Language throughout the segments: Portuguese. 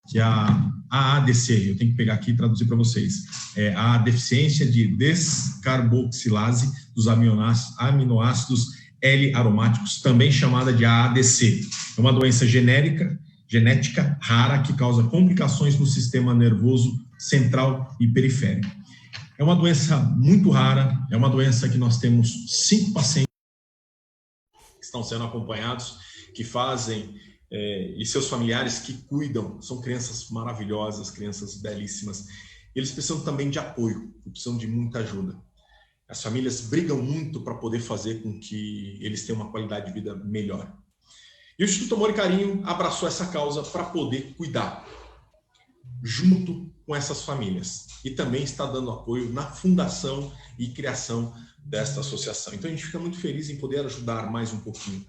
que é a AADC, eu tenho que pegar aqui e traduzir para vocês, é a deficiência de descarboxilase dos aminoácidos L-aromáticos, também chamada de AADC. É uma doença genética rara que causa complicações no sistema nervoso central e periférico. É uma doença muito rara, é uma doença que nós temos 5 pacientes que estão sendo acompanhados, que fazem, e seus familiares que cuidam, são crianças maravilhosas, crianças belíssimas. Eles precisam também de apoio, precisam de muita ajuda. As famílias brigam muito para poder fazer com que eles tenham uma qualidade de vida melhor. E o Instituto Amor e Carinho abraçou essa causa para poder cuidar junto com essas famílias. E também está dando apoio na fundação e criação desta associação. Então a gente fica muito feliz em poder ajudar mais um pouquinho.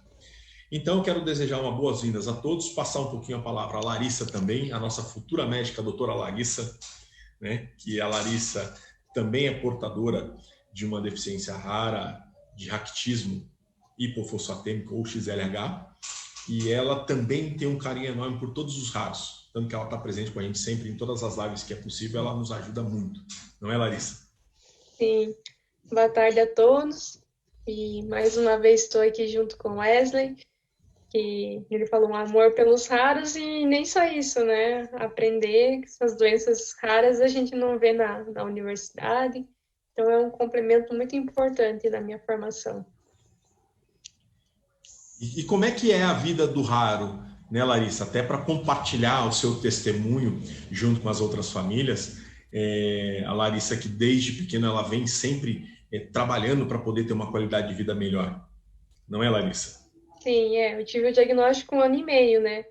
Então eu quero desejar uma boas-vindas a todos, passar um pouquinho a palavra à Larissa também, a nossa futura médica, a doutora Larissa, né? Que a Larissa também é portadora de uma deficiência rara de raquitismo hipofosfatêmico ou XLH, e ela também tem um carinho enorme por todos os raros, tanto que ela está presente com a gente sempre em todas as lives que é possível, ela nos ajuda muito. Não é, Larissa? Sim. Boa tarde a todos. E mais uma vez estou aqui junto com o Wesley, que ele falou um amor pelos raros e nem só isso, né? Aprender que essas doenças raras a gente não vê na universidade. Então é um complemento muito importante na minha formação. E como é que é a vida do raro, né, Larissa? Até para compartilhar o seu testemunho junto com as outras famílias. A Larissa, que desde pequena ela vem sempre trabalhando para poder ter uma qualidade de vida melhor. Não é, Larissa? Sim, eu tive o diagnóstico com 1 ano e meio, né?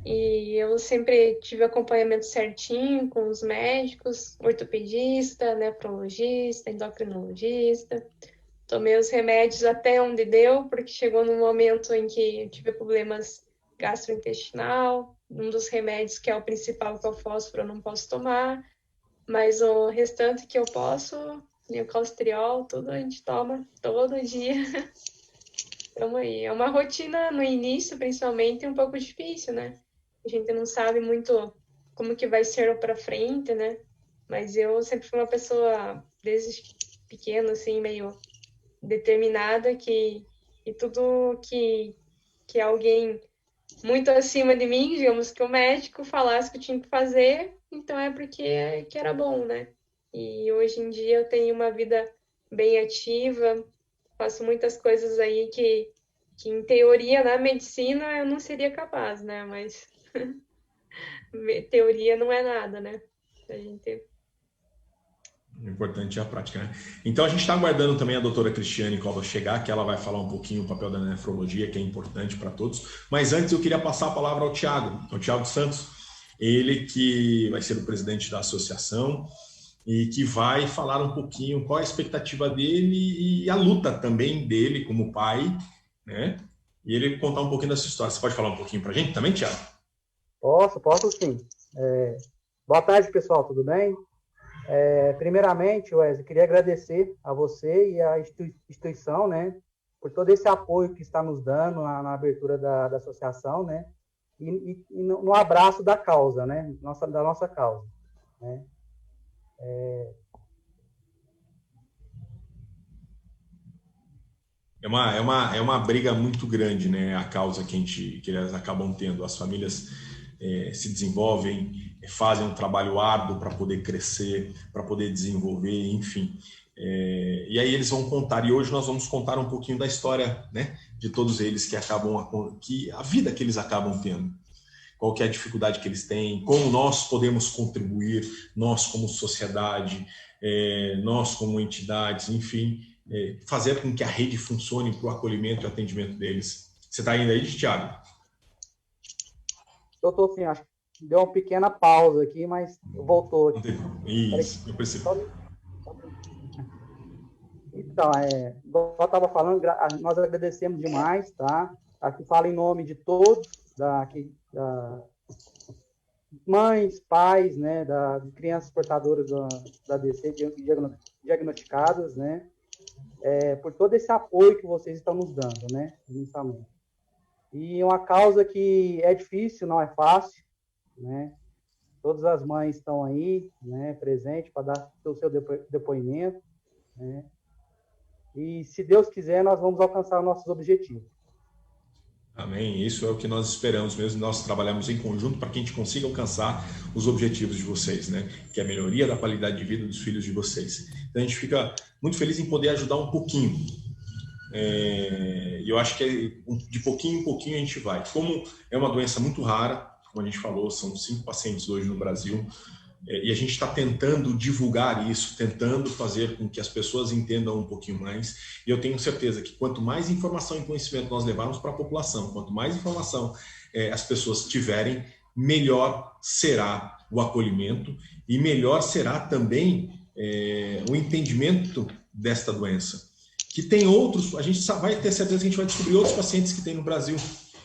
E eu sempre tive acompanhamento certinho com os médicos, ortopedista, nefrologista, endocrinologista. Tomei os remédios até onde deu, porque chegou num momento em que eu tive problemas gastrointestinal. Um dos remédios, que é o principal, que é o fósforo, eu não posso tomar. Mas o restante que eu posso, o calcitriol, tudo a gente toma todo dia. Então aí, é uma rotina no início, principalmente, um pouco difícil, né? A gente não sabe muito como que vai ser para frente, né? Mas eu sempre fui uma pessoa, desde pequena, assim, meio determinada, que tudo que alguém muito acima de mim, digamos que o médico falasse que eu tinha que fazer, então é porque que era bom, né? E hoje em dia eu tenho uma vida bem ativa, faço muitas coisas aí que em teoria na medicina eu não seria capaz, né? Mas teoria não é nada, né? A gente... O importante é a prática, né? Então a gente está aguardando também a doutora Cristiane Cova chegar, que ela vai falar um pouquinho o papel da nefrologia, que é importante para todos. Mas antes eu queria passar a palavra ao Tiago Santos, ele que vai ser o presidente da associação e que vai falar um pouquinho qual a expectativa dele e a luta também dele como pai, né? E ele contar um pouquinho dessa história. Você pode falar um pouquinho para a gente também, Tiago? Posso sim. Boa tarde, pessoal, tudo bem? Primeiramente, Wesley, queria agradecer a você e a instituição, né, por todo esse apoio que está nos dando na abertura da associação, né, e no abraço da causa, né, da nossa causa, né. É uma briga muito grande, né? A causa que eles acabam tendo. As famílias se desenvolvem, fazem um trabalho árduo para poder crescer, para poder desenvolver, enfim. E aí eles vão contar. E hoje nós vamos contar um pouquinho da história, né? De todos eles a vida que eles acabam tendo. Qual que é a dificuldade que eles têm, como nós podemos contribuir, nós como sociedade, nós como entidades, enfim, fazer com que a rede funcione para o acolhimento e atendimento deles. Você está indo aí, Thiago? Eu estou sim, acho que deu uma pequena pausa aqui, mas voltou aqui. Isso, eu percebi. Então, igual eu estava falando, nós agradecemos demais, tá? Aqui falo em nome de todos, mães, pais, né, de crianças portadoras da DC diagnosticadas, né, por todo esse apoio que vocês estão nos dando, né, inicialmente. E uma causa que é difícil, não é fácil, né, Todas as mães estão aí, né, presentes para dar o seu depoimento, né? E, se Deus quiser, nós vamos alcançar nossos objetivos. Amém. Isso é o que nós esperamos mesmo. Nós trabalhamos em conjunto para que a gente consiga alcançar os objetivos de vocês, né? Que é a melhoria da qualidade de vida dos filhos de vocês. Então a gente fica muito feliz em poder ajudar um pouquinho. E eu acho que de pouquinho em pouquinho a gente vai. Como é uma doença muito rara, como a gente falou, são 5 pacientes hoje no Brasil, e a gente está tentando divulgar isso, tentando fazer com que as pessoas entendam um pouquinho mais. E eu tenho certeza que quanto mais informação e conhecimento nós levarmos para a população, quanto mais informação as pessoas tiverem, melhor será o acolhimento e melhor será também o entendimento desta doença. Que tem outros, a gente vai ter certeza que a gente vai descobrir outros pacientes que tem no Brasil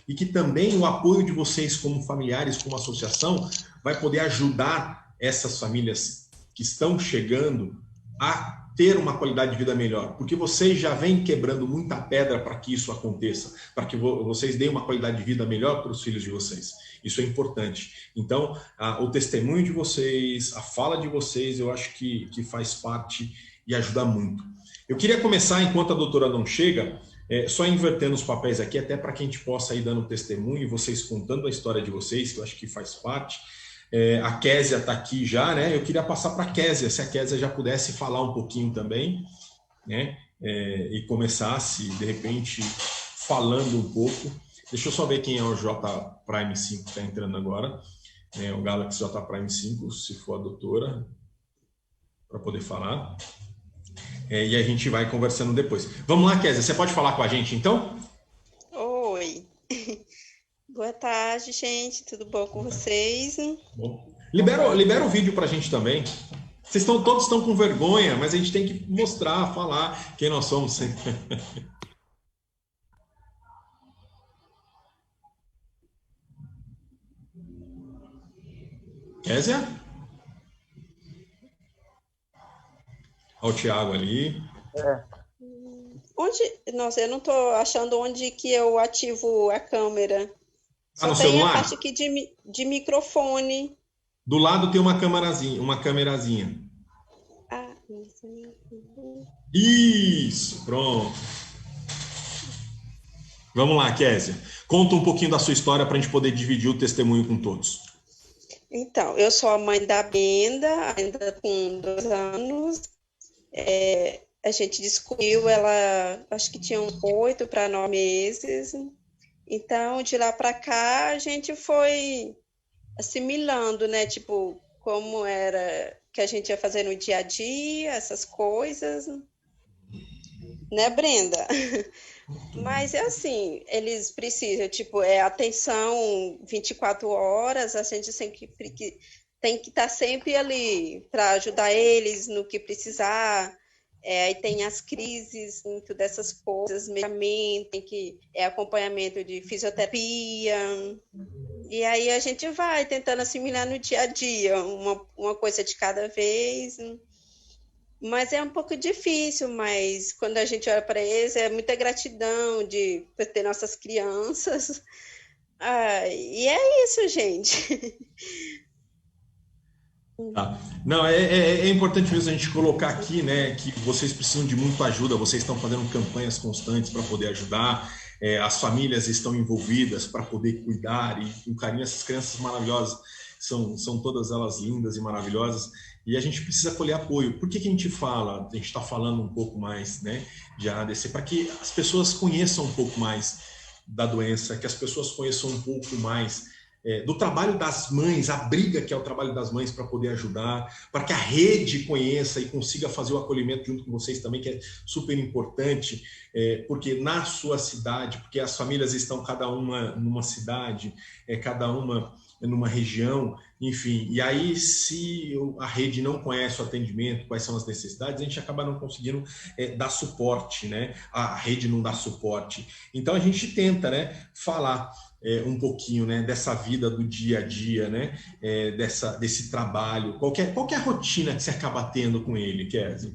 e que também o apoio de vocês como familiares, como associação, vai poder ajudar essas famílias que estão chegando a ter uma qualidade de vida melhor, porque vocês já vêm quebrando muita pedra para que isso aconteça, para que vocês deem uma qualidade de vida melhor para os filhos de vocês. Isso é importante. Então, o testemunho de vocês, a fala de vocês, eu acho que faz parte e ajuda muito. Eu queria começar, enquanto a doutora não chega, só invertendo os papéis aqui, até para que a gente possa ir dando testemunho e vocês contando a história de vocês, que eu acho que faz parte. A Késia está aqui já, né? Eu queria passar para a Késia, se a Késia já pudesse falar um pouquinho também, né? E começasse, de repente, falando um pouco. Deixa eu só ver quem é o J Prime 5 que está entrando agora. O Galaxy J Prime 5, se for a doutora, para poder falar. E a gente vai conversando depois. Vamos lá, Késia, você pode falar com a gente, então? Oi. Boa tarde, gente. Tudo bom com vocês? Bom. Libera o vídeo para a gente também. Todos estão com vergonha, mas a gente tem que mostrar, falar quem nós somos. Késia? Olha o Thiago ali. Nossa, eu não estou achando onde que eu ativo a câmera. Só no tem celular? A parte aqui de microfone. Do lado tem uma câmerazinha. Isso, pronto. Vamos lá, Késia. Conta um pouquinho da sua história para a gente poder dividir o testemunho com todos. Então, eu sou a mãe da Benda, ainda com 2 anos. A gente descobriu ela, acho que tinha 8 para 9 meses. Então, de lá para cá, a gente foi assimilando, né? Tipo, como era que a gente ia fazer no dia a dia, essas coisas. Né, Brenda? Mas é assim, eles precisam, tipo, atenção 24 horas, a gente tem que estar sempre ali para ajudar eles no que precisar. Aí tem as crises, muito dessas coisas, medicamento, tem que acompanhamento de fisioterapia. E aí a gente vai tentando assimilar no dia a dia, uma coisa de cada vez. Mas é um pouco difícil, mas quando a gente olha para eles, é muita gratidão por ter nossas crianças. E é isso, gente. Tá. Não, é importante mesmo a gente colocar aqui, né, que vocês precisam de muita ajuda, vocês estão fazendo campanhas constantes para poder ajudar, as famílias estão envolvidas para poder cuidar e com carinho essas crianças maravilhosas, são todas elas lindas e maravilhosas, e a gente precisa colher apoio. Por que a gente fala, a gente está falando um pouco mais, né, de ADC, para que as pessoas conheçam um pouco mais da doença, que as pessoas conheçam um pouco mais do trabalho das mães, a briga que é o trabalho das mães para poder ajudar, para que a rede conheça e consiga fazer o acolhimento junto com vocês também, que é super importante, porque na sua cidade, porque as famílias estão cada uma numa cidade, cada uma numa região, enfim, e aí se a rede não conhece o atendimento, quais são as necessidades, a gente acaba não conseguindo dar suporte, né? A rede não dá suporte. Então a gente tenta, né, falar um pouquinho, né, dessa vida do dia a dia, né, desse trabalho. Qual que é a rotina que você acaba tendo com ele, Késia?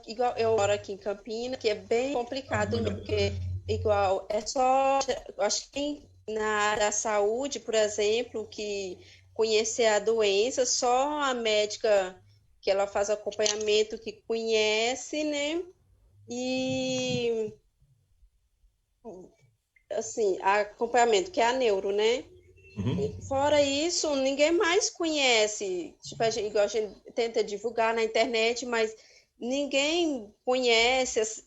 Igual eu moro aqui em Campinas, que é bem complicado, porque igual é só, acho que na área da saúde, por exemplo, que conhecer a doença, só a médica que ela faz acompanhamento que conhece, né? E assim, acompanhamento, que é a neuro, né? Uhum. Fora isso, ninguém mais conhece. Tipo, igual a gente tenta divulgar na internet, mas ninguém conhece,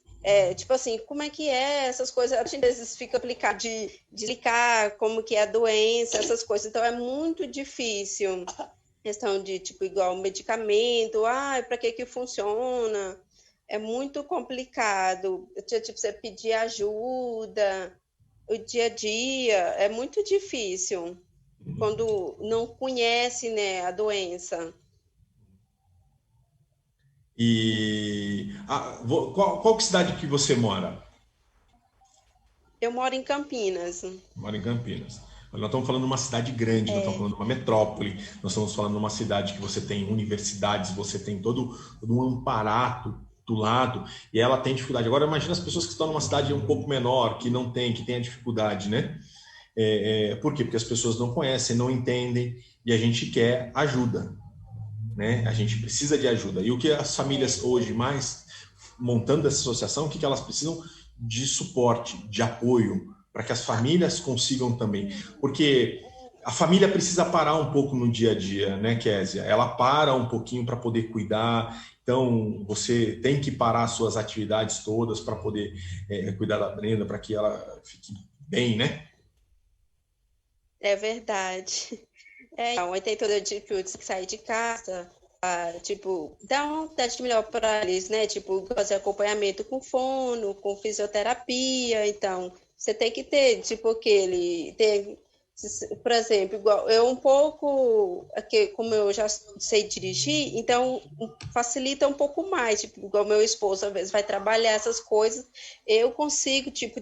tipo assim, como é que é essas coisas. A gente às vezes fica aplicado de explicar como que é a doença, essas coisas. Então, é muito difícil. Questão de, tipo, igual medicamento, para que funciona? É muito complicado. Tipo, você pedir ajuda, o dia a dia, é muito difícil quando não conhece, né, a doença. E qual que cidade que você mora? Eu moro em Campinas. Mora em Campinas. Nós estamos falando de uma cidade grande, nós estamos falando de uma metrópole, nós estamos falando de uma cidade que você tem universidades, você tem todo um amparato do lado, e ela tem dificuldade. Agora, imagina as pessoas que estão numa cidade um pouco menor, que não tem, que tem a dificuldade, né? Por quê? Porque as pessoas não conhecem, não entendem, e a gente quer ajuda, né? A gente precisa de ajuda. E o que as famílias hoje mais, montando essa associação, o que elas precisam? De suporte, de apoio, para que as famílias consigam também. Porque a família precisa parar um pouco no dia a dia, né, Késia? Ela para um pouquinho para poder cuidar. Então, você tem que parar suas atividades todas para poder cuidar da Brenda, para que ela fique bem, né? É verdade. Então, aí tem todo dia que eu sair de casa, tipo, dá uma vontade melhor para eles, né? Tipo, fazer acompanhamento com fono, com fisioterapia. Então, você tem que ter, tipo, por exemplo, igual eu um pouco, aqui, como eu já sei dirigir, então facilita um pouco mais, tipo, igual meu esposo às vezes vai trabalhar essas coisas, eu consigo, tipo,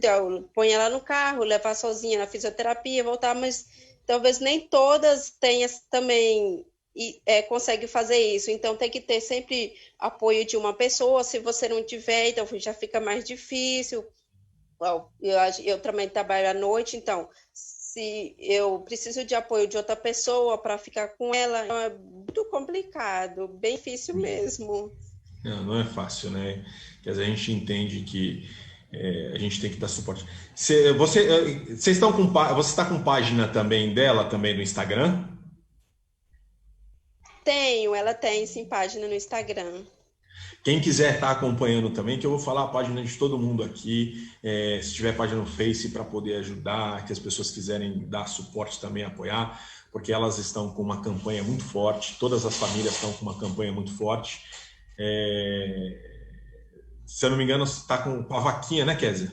põe ela no carro, levar sozinha na fisioterapia, voltar, mas talvez nem todas tenham também consegue fazer isso, então tem que ter sempre apoio de uma pessoa, se você não tiver, então já fica mais difícil. Eu também trabalho à noite, então se eu preciso de apoio de outra pessoa para ficar com ela, é muito complicado, bem difícil mesmo. Não é fácil, né? Quer dizer, a gente entende que a gente tem que dar suporte. Você está com página também dela, também no Instagram? Ela tem sim página no Instagram. Quem quiser estar acompanhando também, que eu vou falar a página de todo mundo aqui, se tiver página no Face para poder ajudar, que as pessoas quiserem dar suporte também, apoiar, porque elas estão com uma campanha muito forte, todas as famílias estão com uma campanha muito forte. Se eu não me engano, está com a vaquinha, né, Kézia?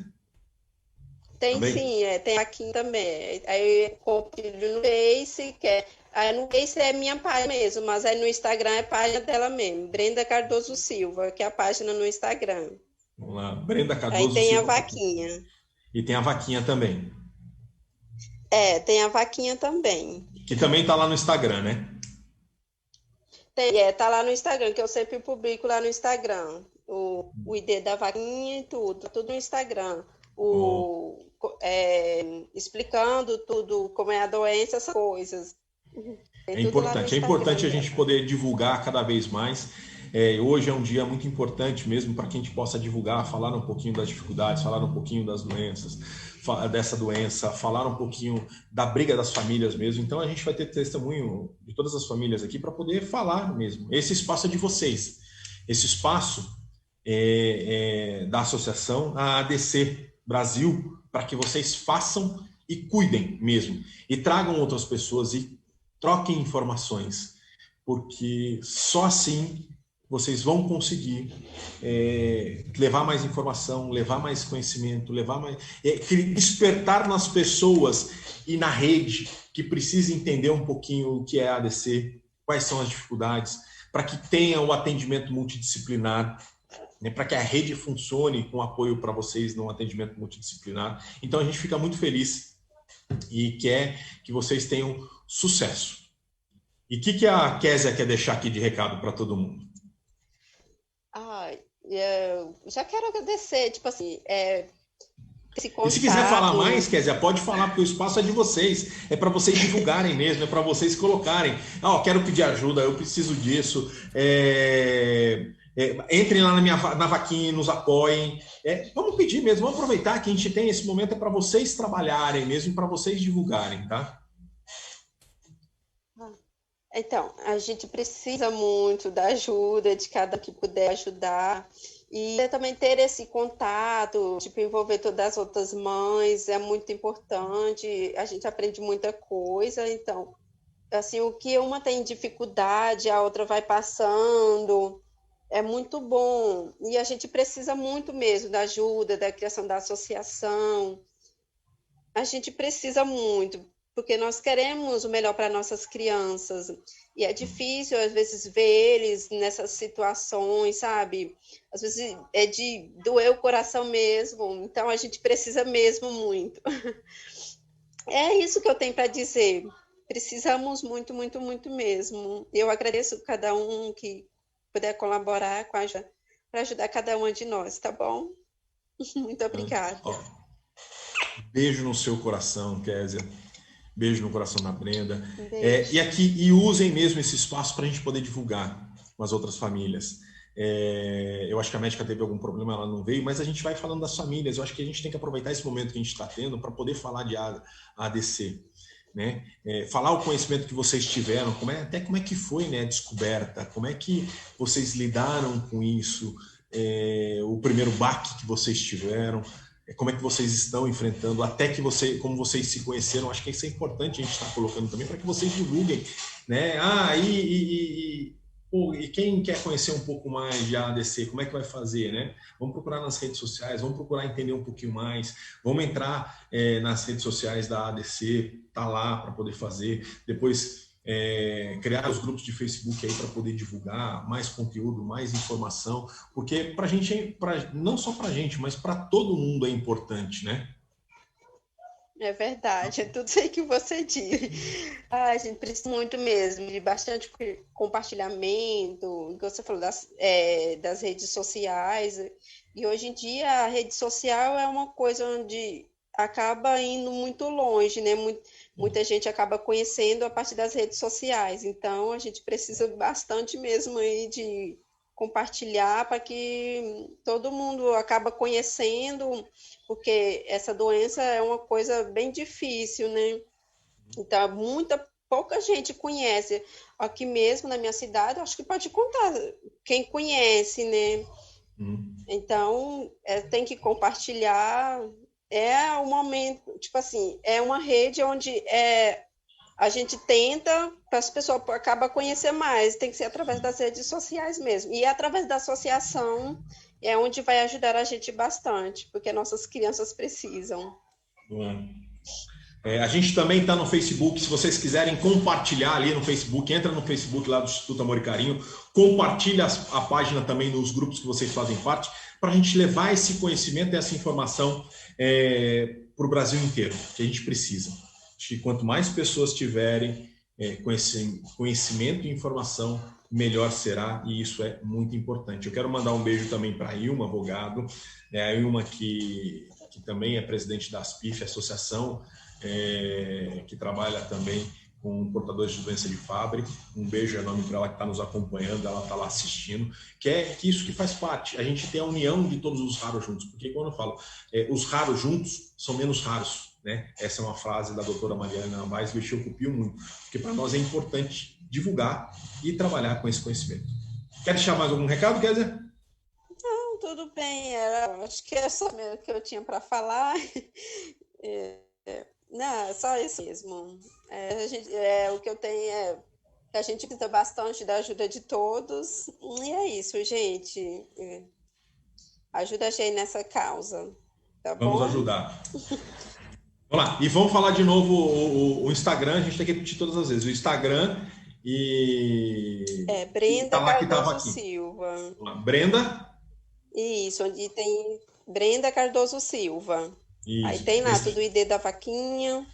Tem Também? sim, tem aqui também. Aí eu compartilho no Face, aí no Face é minha página mesmo, mas aí no Instagram é página dela mesmo, Brenda Cardoso Silva, que é a página no Instagram. Vamos lá, Brenda Aí Cardoso tem a Silva. vaquinha. E tem a vaquinha também. Tem a vaquinha também. Que também está lá no Instagram, né? Tá lá no Instagram, que eu sempre publico lá no Instagram. O ID da vaquinha e tudo, tá tudo no Instagram. Explicando tudo, como é a doença, essas coisas. É importante a gente poder divulgar cada vez mais. Hoje é um dia muito importante mesmo para que a gente possa divulgar, falar um pouquinho das dificuldades, falar um pouquinho das doenças, dessa doença, falar um pouquinho da briga das famílias mesmo. Então a gente vai ter testemunho de todas as famílias aqui para poder falar mesmo. Esse espaço é de vocês. Esse espaço da associação, a ADC Brasil, para que vocês façam e cuidem mesmo. E tragam outras pessoas e troquem informações, porque só assim vocês vão conseguir levar mais informação, levar mais conhecimento, despertar nas pessoas e na rede que precisa entender um pouquinho o que é a ADC, quais são as dificuldades, para que tenha o atendimento multidisciplinar, né, para que a rede funcione com apoio para vocês no atendimento multidisciplinar. Então a gente fica muito feliz e quer que vocês tenham sucesso. E o que a Kézia quer deixar aqui de recado para todo mundo? Eu já quero agradecer, tipo assim, esse E se quiser falar contato. mais, Kézia, pode falar, porque o espaço é de vocês. É para vocês divulgarem mesmo, é para vocês colocarem. Quero pedir ajuda, eu preciso disso. Entrem lá na vaquinha e nos apoiem. Vamos pedir mesmo, vamos aproveitar que a gente tem esse momento, é para vocês trabalharem mesmo, para vocês divulgarem, tá? Então, a gente precisa muito da ajuda de cada que puder ajudar. E também ter esse contato, tipo, envolver todas as outras mães é muito importante. A gente aprende muita coisa. Então, assim, o que uma tem dificuldade, a outra vai passando. É muito bom. E a gente precisa muito mesmo da ajuda, da criação da associação. A gente precisa muito, porque nós queremos o melhor para nossas crianças. E é difícil, às vezes, ver eles nessas situações, sabe? Às vezes é de doer o coração mesmo. Então, a gente precisa mesmo muito. É isso que eu tenho para dizer. Precisamos muito, muito, muito mesmo. Eu agradeço cada um que puder colaborar para ajudar cada uma de nós, tá bom? Muito obrigada. Beijo no seu coração, Kézia. Beijo no coração da Brenda. Beijo. E usem mesmo esse espaço para a gente poder divulgar com as outras famílias. Eu acho que a médica teve algum problema, ela não veio, mas a gente vai falando das famílias. Eu acho que a gente tem que aproveitar esse momento que a gente está tendo para poder falar de ADC. Né? Falar o conhecimento que vocês tiveram, como é que foi, né, a descoberta, como é que vocês lidaram com isso, o primeiro baque que vocês tiveram, como é que vocês estão enfrentando, até que como vocês se conheceram. Acho que isso é importante a gente estar colocando também para que vocês divulguem, né? E quem quer conhecer um pouco mais de ADC, como é que vai fazer, né? Vamos procurar nas redes sociais, vamos procurar entender um pouquinho mais, vamos entrar nas redes sociais da ADC, tá lá para poder fazer, depois criar os grupos de Facebook aí para poder divulgar mais conteúdo, mais informação, porque para a gente, não só para a gente, mas para todo mundo é importante, né? É verdade, é tudo isso aí que você diz. A gente precisa muito mesmo de bastante compartilhamento, que você falou das redes sociais. E hoje em dia a rede social é uma coisa onde acaba indo muito longe, né? Muita gente acaba conhecendo a partir das redes sociais. Então a gente precisa bastante mesmo aí de compartilhar para que todo mundo acaba conhecendo, porque essa doença é uma coisa bem difícil, né? Então, pouca gente conhece. Aqui mesmo na minha cidade, acho que pode contar quem conhece, né? Então, tem que compartilhar. É o momento, tipo assim, é uma rede onde a gente tenta para as pessoas acaba conhecer mais, tem que ser através das redes sociais mesmo. E através da associação é onde vai ajudar a gente bastante, porque nossas crianças precisam. A gente também está no Facebook, se vocês quiserem compartilhar ali no Facebook, entra no Facebook lá do Instituto Amor e Carinho, compartilha a página também nos grupos que vocês fazem parte, para a gente levar esse conhecimento e essa informação para o Brasil inteiro, que a gente precisa. Acho que quanto mais pessoas tiverem conhecimento e informação, melhor será, e isso é muito importante. Eu quero mandar um beijo também para a Ilma Avogado, a Ilma que também é presidente da ASPIF, associação que trabalha também com portadores de doença de Fabry. Um beijo enorme para ela que está nos acompanhando, ela está lá assistindo, que isso que faz parte. A gente tem a união de todos os raros juntos, porque quando eu falo os raros juntos são menos raros, né? Essa é uma frase da doutora Mariana Weisbich, eu copio muito, porque para nós é importante divulgar e trabalhar com esse conhecimento. Quer deixar mais algum recado, quer dizer? Não, tudo bem, acho que é só mesmo que eu tinha para falar. Não, só isso mesmo. O que eu tenho que a gente precisa bastante da ajuda de todos. E é isso, gente. Ajuda a gente nessa causa. Tá bom? Vamos ajudar. Vamos lá. E vamos falar de novo o Instagram. A gente tem que repetir todas as vezes. O Instagram Brenda tá lá, Cardoso Silva. Vamos lá. Brenda? Isso, onde tem Brenda Cardoso Silva. Isso. Aí tem lá tudo o ID da vaquinha.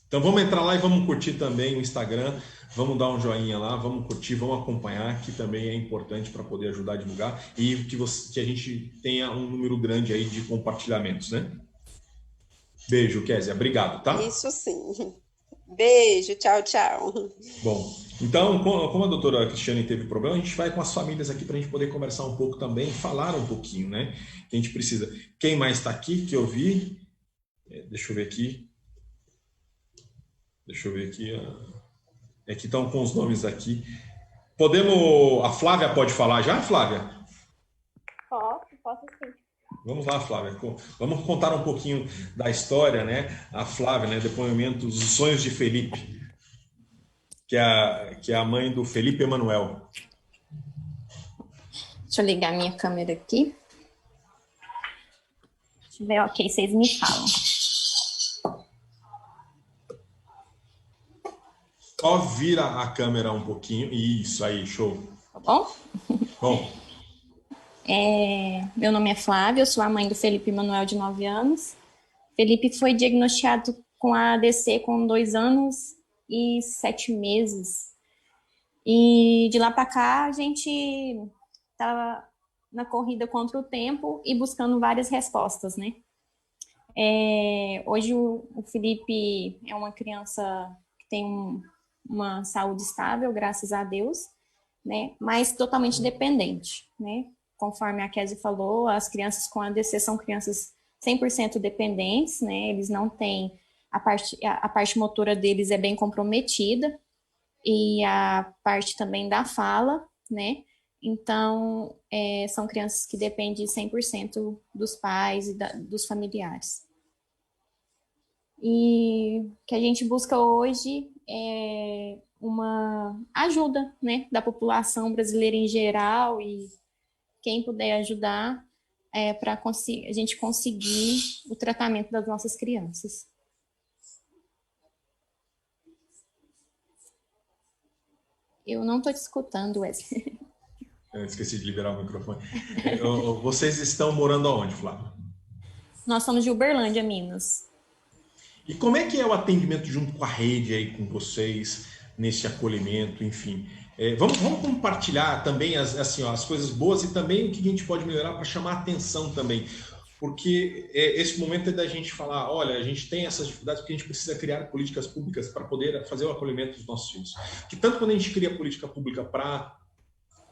Então vamos entrar lá e vamos curtir também o Instagram, vamos dar um joinha lá, vamos curtir, vamos acompanhar, que também é importante para poder ajudar a divulgar e que a gente tenha um número grande aí de compartilhamentos, né? Beijo, Kézia, obrigado, tá? Isso sim. Beijo, tchau, tchau. Bom, então, como a doutora Cristiane teve problema, a gente vai com as famílias aqui para a gente poder conversar um pouco também, falar um pouquinho, né? Que a gente precisa. Quem mais está aqui que eu vi? Deixa eu ver aqui. Aqui estão com os nomes aqui. Podemos... A Flávia pode falar já, Flávia? Posso sim. Vamos lá, Flávia. Vamos contar um pouquinho da história, né? A Flávia, né? Depoimento dos sonhos de Felipe, que é a mãe do Felipe Emanuel. Deixa eu ligar minha câmera aqui. Deixa eu ver, ok, vocês me falam. Só vira a câmera um pouquinho. Isso aí, show. Tá bom? Bom. Meu nome é Flávia, eu sou a mãe do Felipe Emanuel, de 9 anos. Felipe foi diagnosticado com a ADC com 2 anos e 7 meses. E de lá para cá, a gente estava na corrida contra o tempo e buscando várias respostas, né? Hoje o Felipe é uma criança que tem uma saúde estável, graças a Deus, né? Mas totalmente dependente, né? Conforme a Kézia falou, as crianças com ADC são crianças 100% dependentes, né? Eles não têm... A parte motora deles é bem comprometida e a parte também da fala, né? Então, são crianças que dependem 100% dos pais e dos familiares. E o que a gente busca hoje é uma ajuda, né, da população brasileira em geral e quem puder ajudar para a gente conseguir o tratamento das nossas crianças. Eu não estou te escutando, Wesley. Eu esqueci de liberar o microfone. Vocês estão morando aonde, Flávio? Nós somos de Uberlândia, Minas. E como é que é o atendimento junto com a rede aí com vocês, nesse acolhimento, enfim? Vamos compartilhar também as coisas boas e também o que a gente pode melhorar para chamar a atenção também. Porque esse momento é da gente falar, olha, a gente tem essas dificuldades porque a gente precisa criar políticas públicas para poder fazer o acolhimento dos nossos filhos. Que tanto quando a gente cria política pública para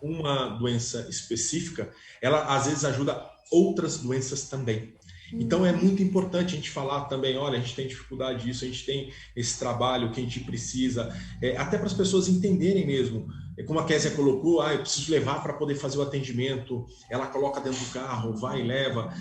uma doença específica, ela às vezes ajuda outras doenças também. Então é muito importante a gente falar também, olha, a gente tem dificuldade disso, a gente tem esse trabalho que a gente precisa, até para as pessoas entenderem mesmo, como a Kézia colocou, eu preciso levar para poder fazer o atendimento, ela coloca dentro do carro, vai e leva,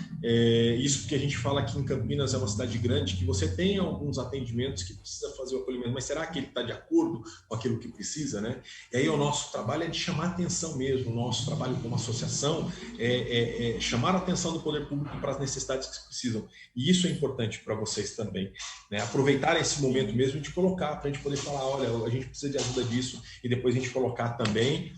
isso porque a gente fala que em Campinas é uma cidade grande, que você tem alguns atendimentos que precisa fazer o acolhimento, mas será que ele está de acordo com aquilo que precisa, né? E aí o nosso trabalho é de chamar atenção mesmo, o nosso trabalho como associação é chamar a atenção do poder público para as necessidades que precisam, e isso é importante para vocês também, né? Aproveitar esse momento mesmo de colocar, para a gente poder falar, olha, a gente precisa de ajuda disso, e depois a gente colocar também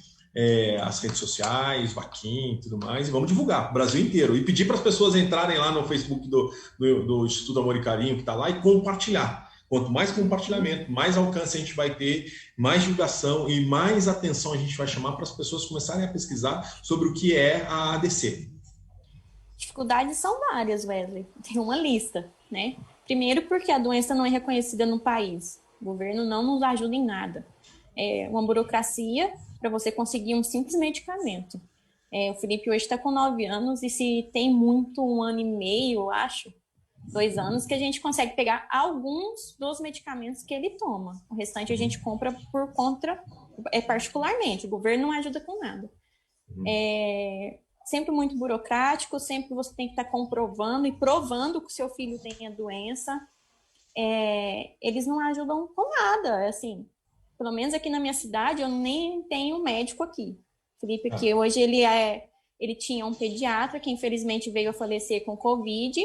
as redes sociais, vaquinha e tudo mais, e vamos divulgar o Brasil inteiro, e pedir para as pessoas entrarem lá no Facebook do Instituto Amor e Carinho, que está lá, e compartilhar. Quanto mais compartilhamento, mais alcance a gente vai ter, mais divulgação e mais atenção a gente vai chamar para as pessoas começarem a pesquisar sobre o que é a ADC. Dificuldades são várias, Wesley. Tem uma lista, né? Primeiro porque a doença não é reconhecida no país. O governo não nos ajuda em nada. É uma burocracia para você conseguir um simples medicamento. O Felipe hoje está com 9 anos e se tem muito 1 ano e meio, eu acho, 2 anos, que a gente consegue pegar alguns dos medicamentos que ele toma. O restante a gente compra por conta, particularmente. O governo não ajuda com nada. Sempre muito burocrático, sempre você tem que estar comprovando e provando que o seu filho tem a doença. Eles não ajudam com nada, assim. Pelo menos aqui na minha cidade, eu nem tenho médico aqui. Felipe aqui, hoje ele tinha um pediatra que infelizmente veio a falecer com Covid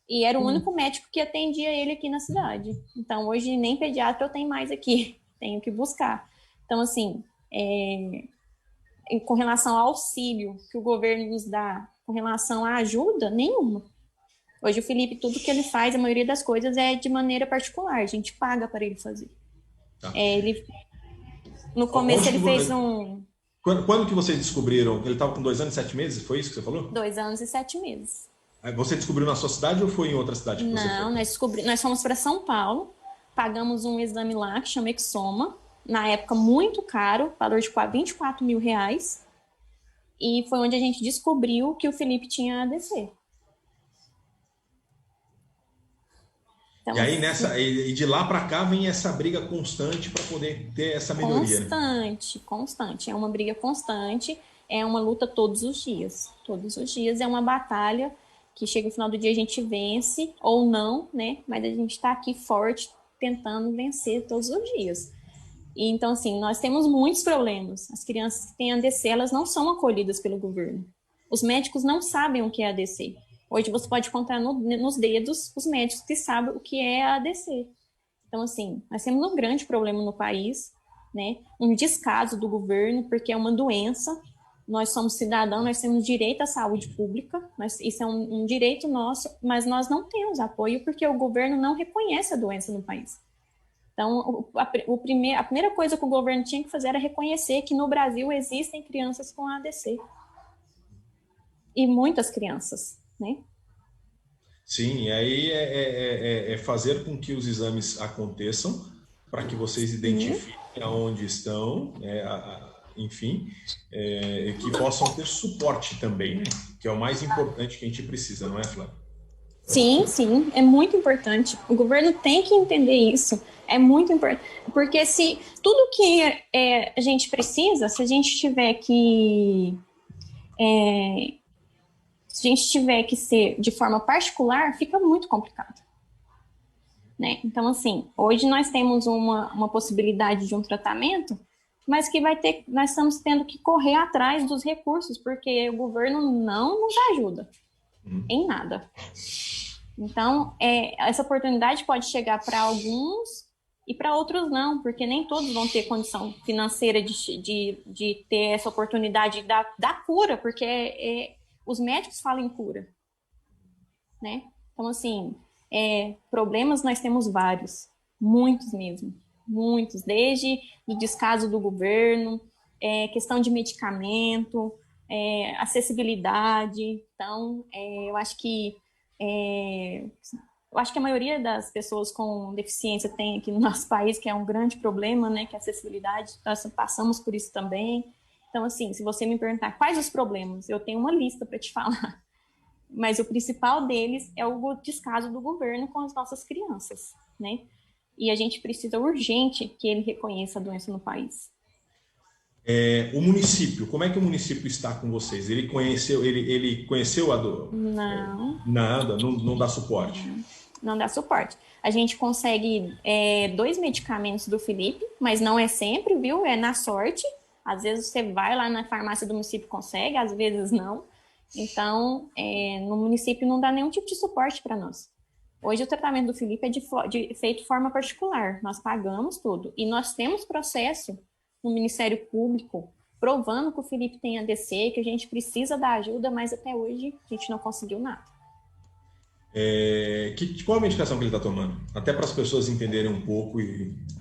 e era o único médico que atendia ele aqui na cidade. Então, hoje nem pediatra eu tenho mais aqui, tenho que buscar. Então, assim, com relação ao auxílio que o governo nos dá, com relação à ajuda, nenhuma. Hoje o Felipe, tudo que ele faz, a maioria das coisas é de maneira particular, a gente paga para ele fazer. Tá. No começo ele fez um... Quando que vocês descobriram que ele estava com 2 anos e 7 meses? Foi isso que você falou? 2 anos e 7 meses. Você descobriu na sua cidade ou foi em outra cidade que você foi? Nós fomos para São Paulo, pagamos um exame lá que chama Exoma, na época muito caro, valor de quase 24 mil reais, e foi onde a gente descobriu que o Felipe tinha ADC. Então, e aí, de lá para cá, vem essa briga constante para poder ter essa melhoria. Constante. É uma briga constante, é uma luta todos os dias. Todos os dias é uma batalha que chega no final do dia a gente vence ou não, né? Mas a gente está aqui forte, tentando vencer todos os dias. E, então, assim, nós temos muitos problemas. As crianças que têm ADC, elas não são acolhidas pelo governo. Os médicos não sabem o que é ADC. Hoje você pode contar nos dedos os médicos que sabem o que é a ADC. Então, assim, nós temos um grande problema no país, né? Um descaso do governo, porque é uma doença. Nós somos cidadãos, nós temos direito à saúde pública, isso é um direito nosso, mas nós não temos apoio porque o governo não reconhece a doença no país. Então, a primeira coisa que o governo tinha que fazer era reconhecer que no Brasil existem crianças com ADC. E muitas crianças, né? Sim, e aí é fazer com que os exames aconteçam para que vocês identifiquem aonde estão, enfim, que possam ter suporte também, né? Que é o mais importante que a gente precisa, não é, Flávia? Sim, é muito importante. O governo tem que entender isso. É muito importante. Porque se tudo que a gente precisa, se a gente tiver que... se a gente tiver que ser de forma particular, fica muito complicado. Né? Então, assim, hoje nós temos uma possibilidade de um tratamento, mas que nós estamos tendo que correr atrás dos recursos, porque o governo não nos ajuda em nada. Então, essa oportunidade pode chegar para alguns e para outros não, porque nem todos vão ter condição financeira de ter essa oportunidade da cura, porque os médicos falam em cura. Né? Então, assim, problemas nós temos vários, muitos mesmo. Muitos, desde o descaso do governo, questão de medicamento, acessibilidade. Então, eu acho que a maioria das pessoas com deficiência tem aqui no nosso país, que é um grande problema, né, que é a acessibilidade. Nós passamos por isso também. Então, assim, se você me perguntar quais os problemas, eu tenho uma lista para te falar. Mas o principal deles é o descaso do governo com as nossas crianças, né? E a gente precisa urgente que ele reconheça a doença no país. O município, como é que o município está com vocês? Ele conheceu a dor? Não. Nada, não dá suporte? Não dá suporte. A gente consegue 2 medicamentos do Felipe, mas não é sempre, viu? É na sorte. Às vezes você vai lá na farmácia do município e consegue, às vezes não. Então, no município não dá nenhum tipo de suporte para nós. Hoje o tratamento do Felipe é feito de forma particular, nós pagamos tudo. E nós temos processo no Ministério Público provando que o Felipe tem ADC, que a gente precisa da ajuda, mas até hoje a gente não conseguiu nada. Qual a medicação que ele está tomando? Até para as pessoas entenderem um pouco.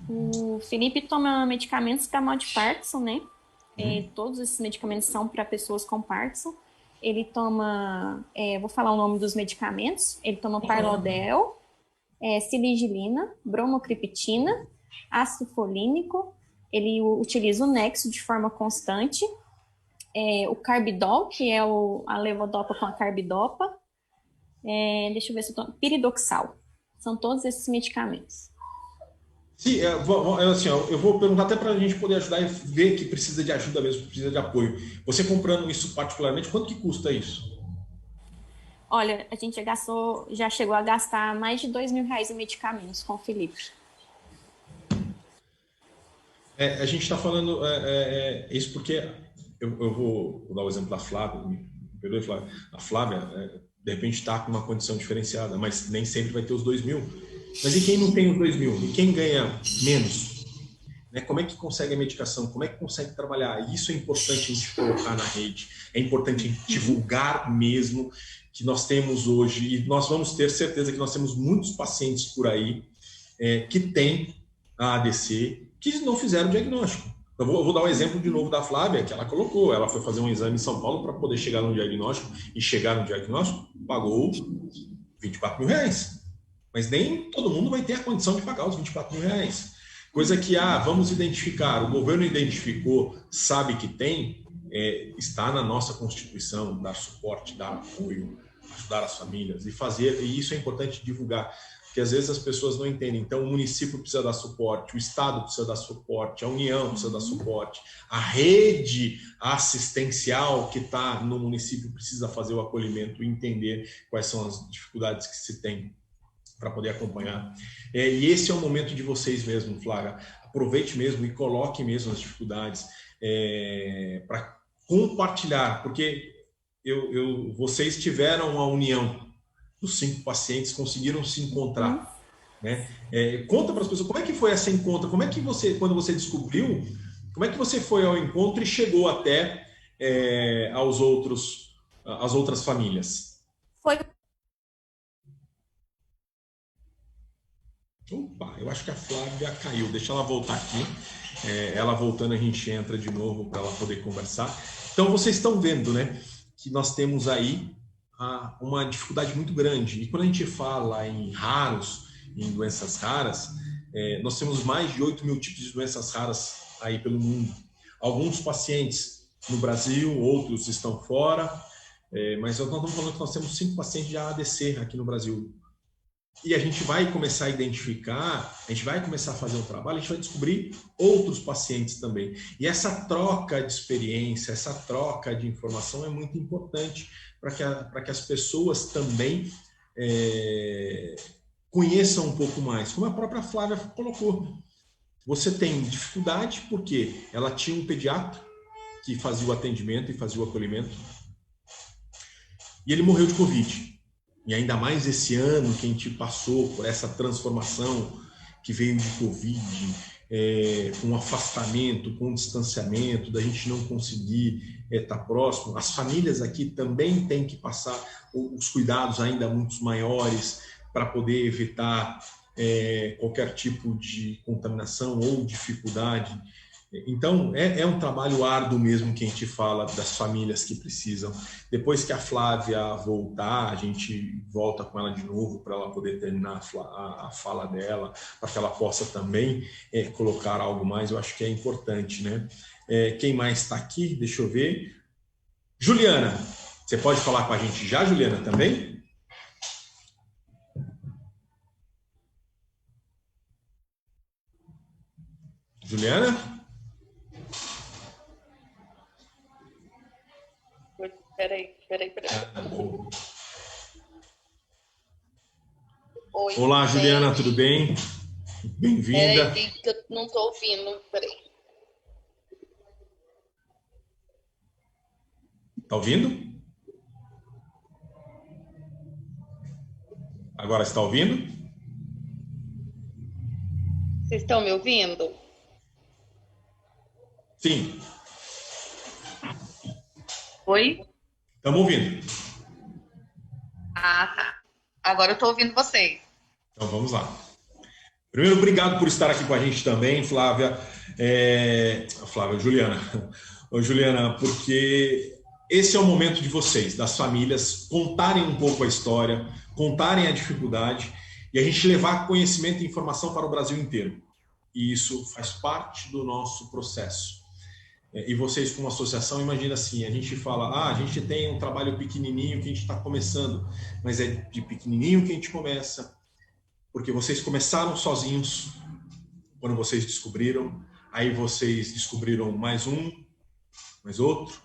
O Felipe toma medicamentos para mal de Parkinson, né? Todos esses medicamentos são para pessoas com Parkinson. Ele toma, vou falar o nome dos medicamentos, ele toma Parlodel, siligilina, bromocriptina, ácido folínico, ele utiliza o Nexo de forma constante, o Carbidol, que é a levodopa com a carbidopa, deixa eu ver se eu tomo, piridoxal, são todos esses medicamentos. Sim, eu vou perguntar até para a gente poder ajudar e ver que precisa de ajuda mesmo, precisa de apoio. Você comprando isso particularmente, quanto que custa isso? Olha, a gente já chegou a gastar mais de R$2.000 em medicamentos com o Felipe. A gente está falando isso porque eu vou dar o exemplo da Flávia, me perdoe, Flávia. A Flávia, de repente, está com uma condição diferenciada, mas nem sempre vai ter os 2.000. Mas e quem não tem os 2.000? E quem ganha menos? Né? Como é que consegue a medicação? Como é que consegue trabalhar? Isso é importante a gente colocar na rede. É importante a gente divulgar mesmo que nós temos hoje, e nós vamos ter certeza que nós temos muitos pacientes por aí que têm a ADC, que não fizeram o diagnóstico. Eu vou dar um exemplo de novo da Flávia, que ela colocou. Ela foi fazer um exame em São Paulo para poder chegar no diagnóstico, e chegar no diagnóstico pagou R$24.000. Mas nem todo mundo vai ter a condição de pagar os R$24.000. Coisa que, vamos identificar, o governo identificou, sabe que tem, está na nossa Constituição, dar suporte, dar apoio, ajudar as famílias e isso é importante divulgar, porque às vezes as pessoas não entendem. Então, o município precisa dar suporte, o Estado precisa dar suporte, a União precisa dar suporte, a rede assistencial que está no município precisa fazer o acolhimento e entender quais são as dificuldades que se tem para poder acompanhar. E esse é o momento de vocês mesmo, Flávia. Aproveite mesmo e coloque mesmo as dificuldades para compartilhar, porque vocês tiveram a união dos 5 pacientes, conseguiram se encontrar, né? Conta para as pessoas como é que foi essa encontro, como é que você, quando você descobriu, como é que você foi ao encontro e chegou até as outras famílias? Foi. Opa, eu acho que a Flávia caiu. Deixa ela voltar aqui. Ela voltando, a gente entra de novo para ela poder conversar. Então, vocês estão vendo, né, que nós temos aí uma dificuldade muito grande. E quando a gente fala em raros, em doenças raras, nós temos mais de 8 mil tipos de doenças raras aí pelo mundo. Alguns pacientes no Brasil, outros estão fora, mas nós estamos falando que nós temos 5 pacientes de ADC aqui no Brasil. E a gente vai começar a identificar, a gente vai começar a fazer um trabalho, a gente vai descobrir outros pacientes também. E essa troca de experiência, essa troca de informação é muito importante para que as pessoas também conheçam um pouco mais. Como a própria Flávia colocou. Você tem dificuldade porque ela tinha um pediatra que fazia o atendimento e fazia o acolhimento. E ele morreu de Covid. E ainda mais esse ano que a gente passou por essa transformação que veio de Covid, com afastamento, com distanciamento, da gente não conseguir estar próximo. As famílias aqui também têm que passar os cuidados ainda muito maiores para poder evitar qualquer tipo de contaminação ou dificuldade. Então, é um trabalho árduo mesmo que a gente fala das famílias que precisam. Depois que a Flávia voltar, a gente volta com ela de novo para ela poder terminar a fala dela, para que ela possa também colocar algo mais. Eu acho que é importante, né? Quem mais está aqui? Deixa eu ver. Juliana, você pode falar com a gente já, Juliana, também? Juliana? Peraí. Oi, olá, Juliana, tudo bem? Bem-vinda. Peraí, que eu não estou ouvindo, peraí. Tá ouvindo? Agora está ouvindo? Vocês estão me ouvindo? Sim. Oi? Estamos ouvindo. Ah, tá. Agora eu estou ouvindo vocês. Então vamos lá. Primeiro, obrigado por estar aqui com a gente também, Flávia. Juliana. Ô, Juliana, porque esse é o momento de vocês, das famílias, contarem um pouco a história, contarem a dificuldade e a gente levar conhecimento e informação para o Brasil inteiro. E isso faz parte do nosso processo. E vocês, como associação, imagina assim, a gente fala, a gente tem um trabalho pequenininho que a gente está começando, mas é de pequenininho que a gente começa, porque vocês começaram sozinhos, quando vocês descobriram, aí vocês descobriram mais um, mais outro,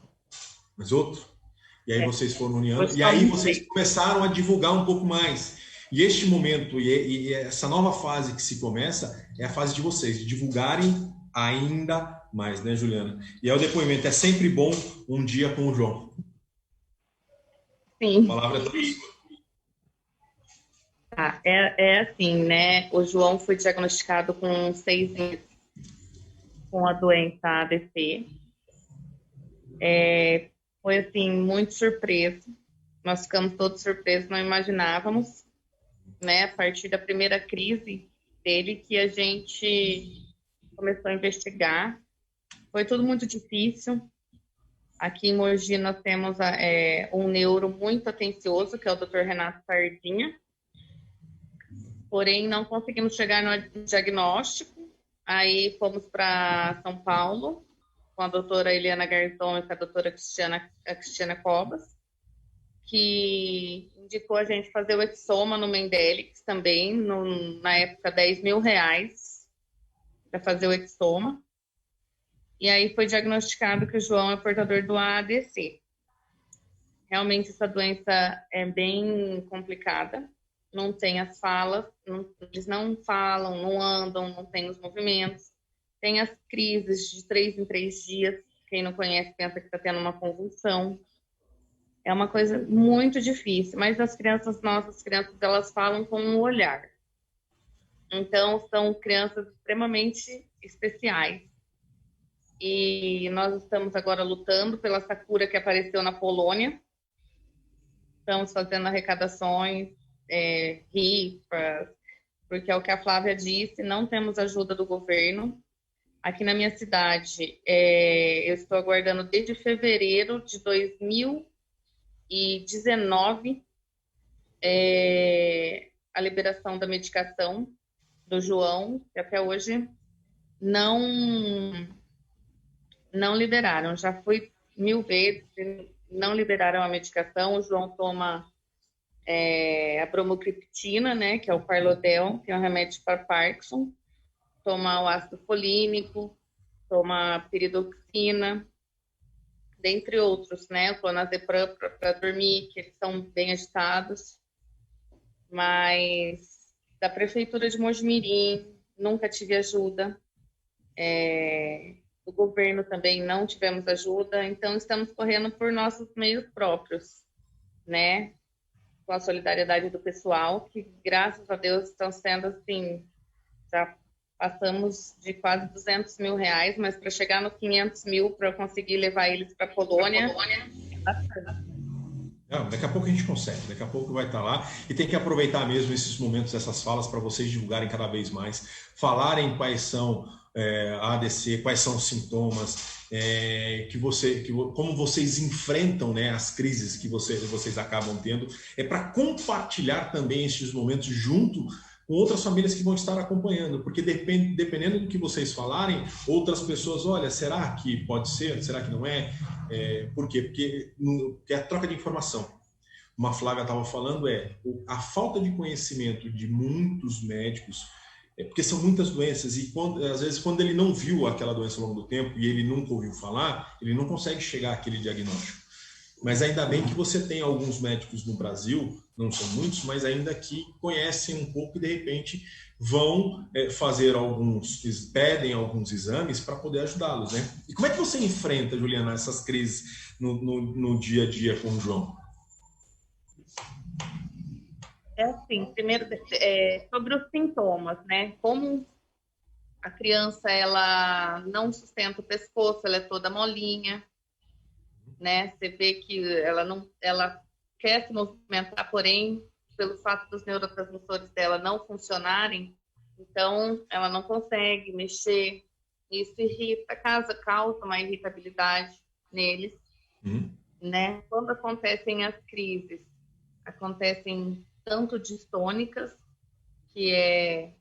e aí vocês foram unindo, e aí vocês começaram a divulgar um pouco mais. E este momento, e essa nova fase que se começa, é a fase de vocês, de divulgarem ainda mais, né, Juliana? E é o depoimento, é sempre bom um dia com o João. Sim. A palavra é toda sua. É assim, né? O João foi diagnosticado com 6 meses com a doença ADC. Foi, assim, muito surpreso, Nós ficamos todos surpresos, não imaginávamos, né? A partir da primeira crise dele que a gente começou a investigar. Foi tudo muito difícil. Aqui em Mogi nós temos um neuro muito atencioso, que é o Dr. Renato Sardinha. Porém, não conseguimos chegar no diagnóstico. Aí fomos para São Paulo, com a doutora Eliana Garzon e com a doutora Cristiana Cobas, que indicou a gente fazer o exoma no Mendelix também, na época R$10.000 para fazer o exoma. E aí foi diagnosticado que o João é portador do AADC. Realmente essa doença é bem complicada, não tem as falas, eles não falam, não andam, não tem os movimentos. Tem as crises de 3 em 3 dias, quem não conhece pensa que está tendo uma convulsão. É uma coisa muito difícil, mas as nossas crianças, elas falam com um olhar. Então, são crianças extremamente especiais. E nós estamos agora lutando pela Sakura que apareceu na Polônia. Estamos fazendo arrecadações, rifas, porque é o que a Flávia disse, não temos ajuda do governo. Aqui na minha cidade, eu estou aguardando desde fevereiro de 2019 a liberação da medicação do João, que até hoje não liberaram. Já fui 1000 vezes, não liberaram a medicação. O João toma a bromocriptina, né, que é o Parlodel, que é um remédio para Parkinson. Toma o ácido folínico, toma a piridoxina, dentre outros, né, o clonazepam para dormir, que eles são bem agitados. Mas da prefeitura de Mojimirim nunca tive ajuda. Do governo também não tivemos ajuda, então estamos correndo por nossos meios próprios, né? Com a solidariedade do pessoal, que graças a Deus estão sendo assim, já passamos de quase R$200.000, mas para chegar no 500.000 para conseguir levar eles para a Polônia, Não, daqui a pouco a gente consegue, daqui a pouco vai estar lá e tem que aproveitar mesmo esses momentos, essas falas para vocês divulgarem cada vez mais, falarem quais são a ADC, quais são os sintomas, como vocês enfrentam, né, as crises que vocês acabam tendo, para compartilhar também esses momentos junto com outras famílias que vão estar acompanhando, porque dependendo do que vocês falarem, outras pessoas, olha, será que pode ser? Será que não é? Por quê? Porque é a troca de informação. Como a Flávia estava falando, a falta de conhecimento de muitos médicos, porque são muitas doenças, e às vezes quando ele não viu aquela doença ao longo do tempo e ele nunca ouviu falar, ele não consegue chegar àquele diagnóstico. Mas ainda bem que você tem alguns médicos no Brasil, não são muitos, mas ainda que conhecem um pouco e de repente vão fazer pedem alguns exames para poder ajudá-los, né? E como é que você enfrenta, Juliana, essas crises no dia a dia com o João? Assim, primeiro, sobre os sintomas, né? Como a criança, ela não sustenta o pescoço, ela é toda molinha, né? Você vê que ela quer se movimentar, porém, pelo fato dos neurotransmissores dela não funcionarem, então ela não consegue mexer. Isso irrita, causa uma irritabilidade neles, né? Quando acontecem as crises, acontecem tanto distônicas, que é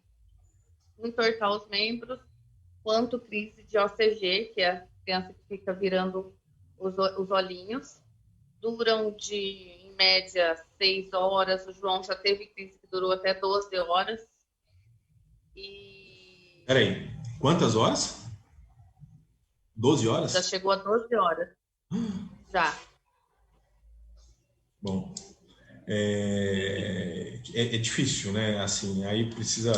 entortar os membros, quanto crise de OCG, que é a criança que fica virando os olhinhos. Duram em média 6 horas. O João já teve crise que durou até 12 horas. Peraí, quantas horas? 12 horas? Já chegou a 12 horas. Já. Bom, é difícil, né? Assim, aí precisa...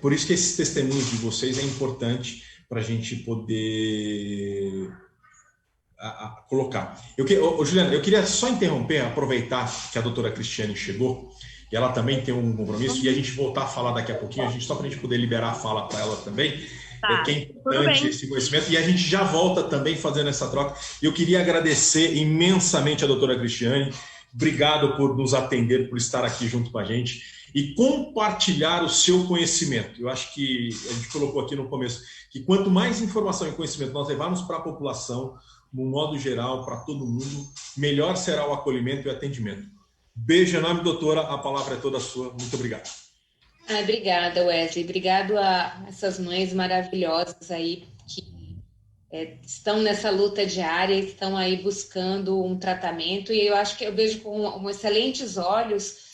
por isso que esses testemunhos de vocês é importante para a gente poder colocar. Juliana, eu queria só interromper, aproveitar que a doutora Cristiane chegou, e ela também tem um compromisso, e a gente voltar a falar daqui a pouquinho, só para a gente poder liberar a fala para ela também, que é importante esse conhecimento, e a gente já volta também fazendo essa troca. Eu queria agradecer imensamente a doutora Cristiane, obrigado por nos atender, por estar aqui junto com a gente e compartilhar o seu conhecimento. Eu acho que a gente colocou aqui no começo que quanto mais informação e conhecimento nós levarmos para a população, no modo geral, para todo mundo, melhor será o acolhimento e o atendimento. Beijo enorme, doutora. A palavra é toda sua. Muito obrigado. Obrigada, Wesley. Obrigado a essas mães maravilhosas aí que estão nessa luta diária, estão aí buscando um tratamento, e eu acho que eu vejo com excelentes olhos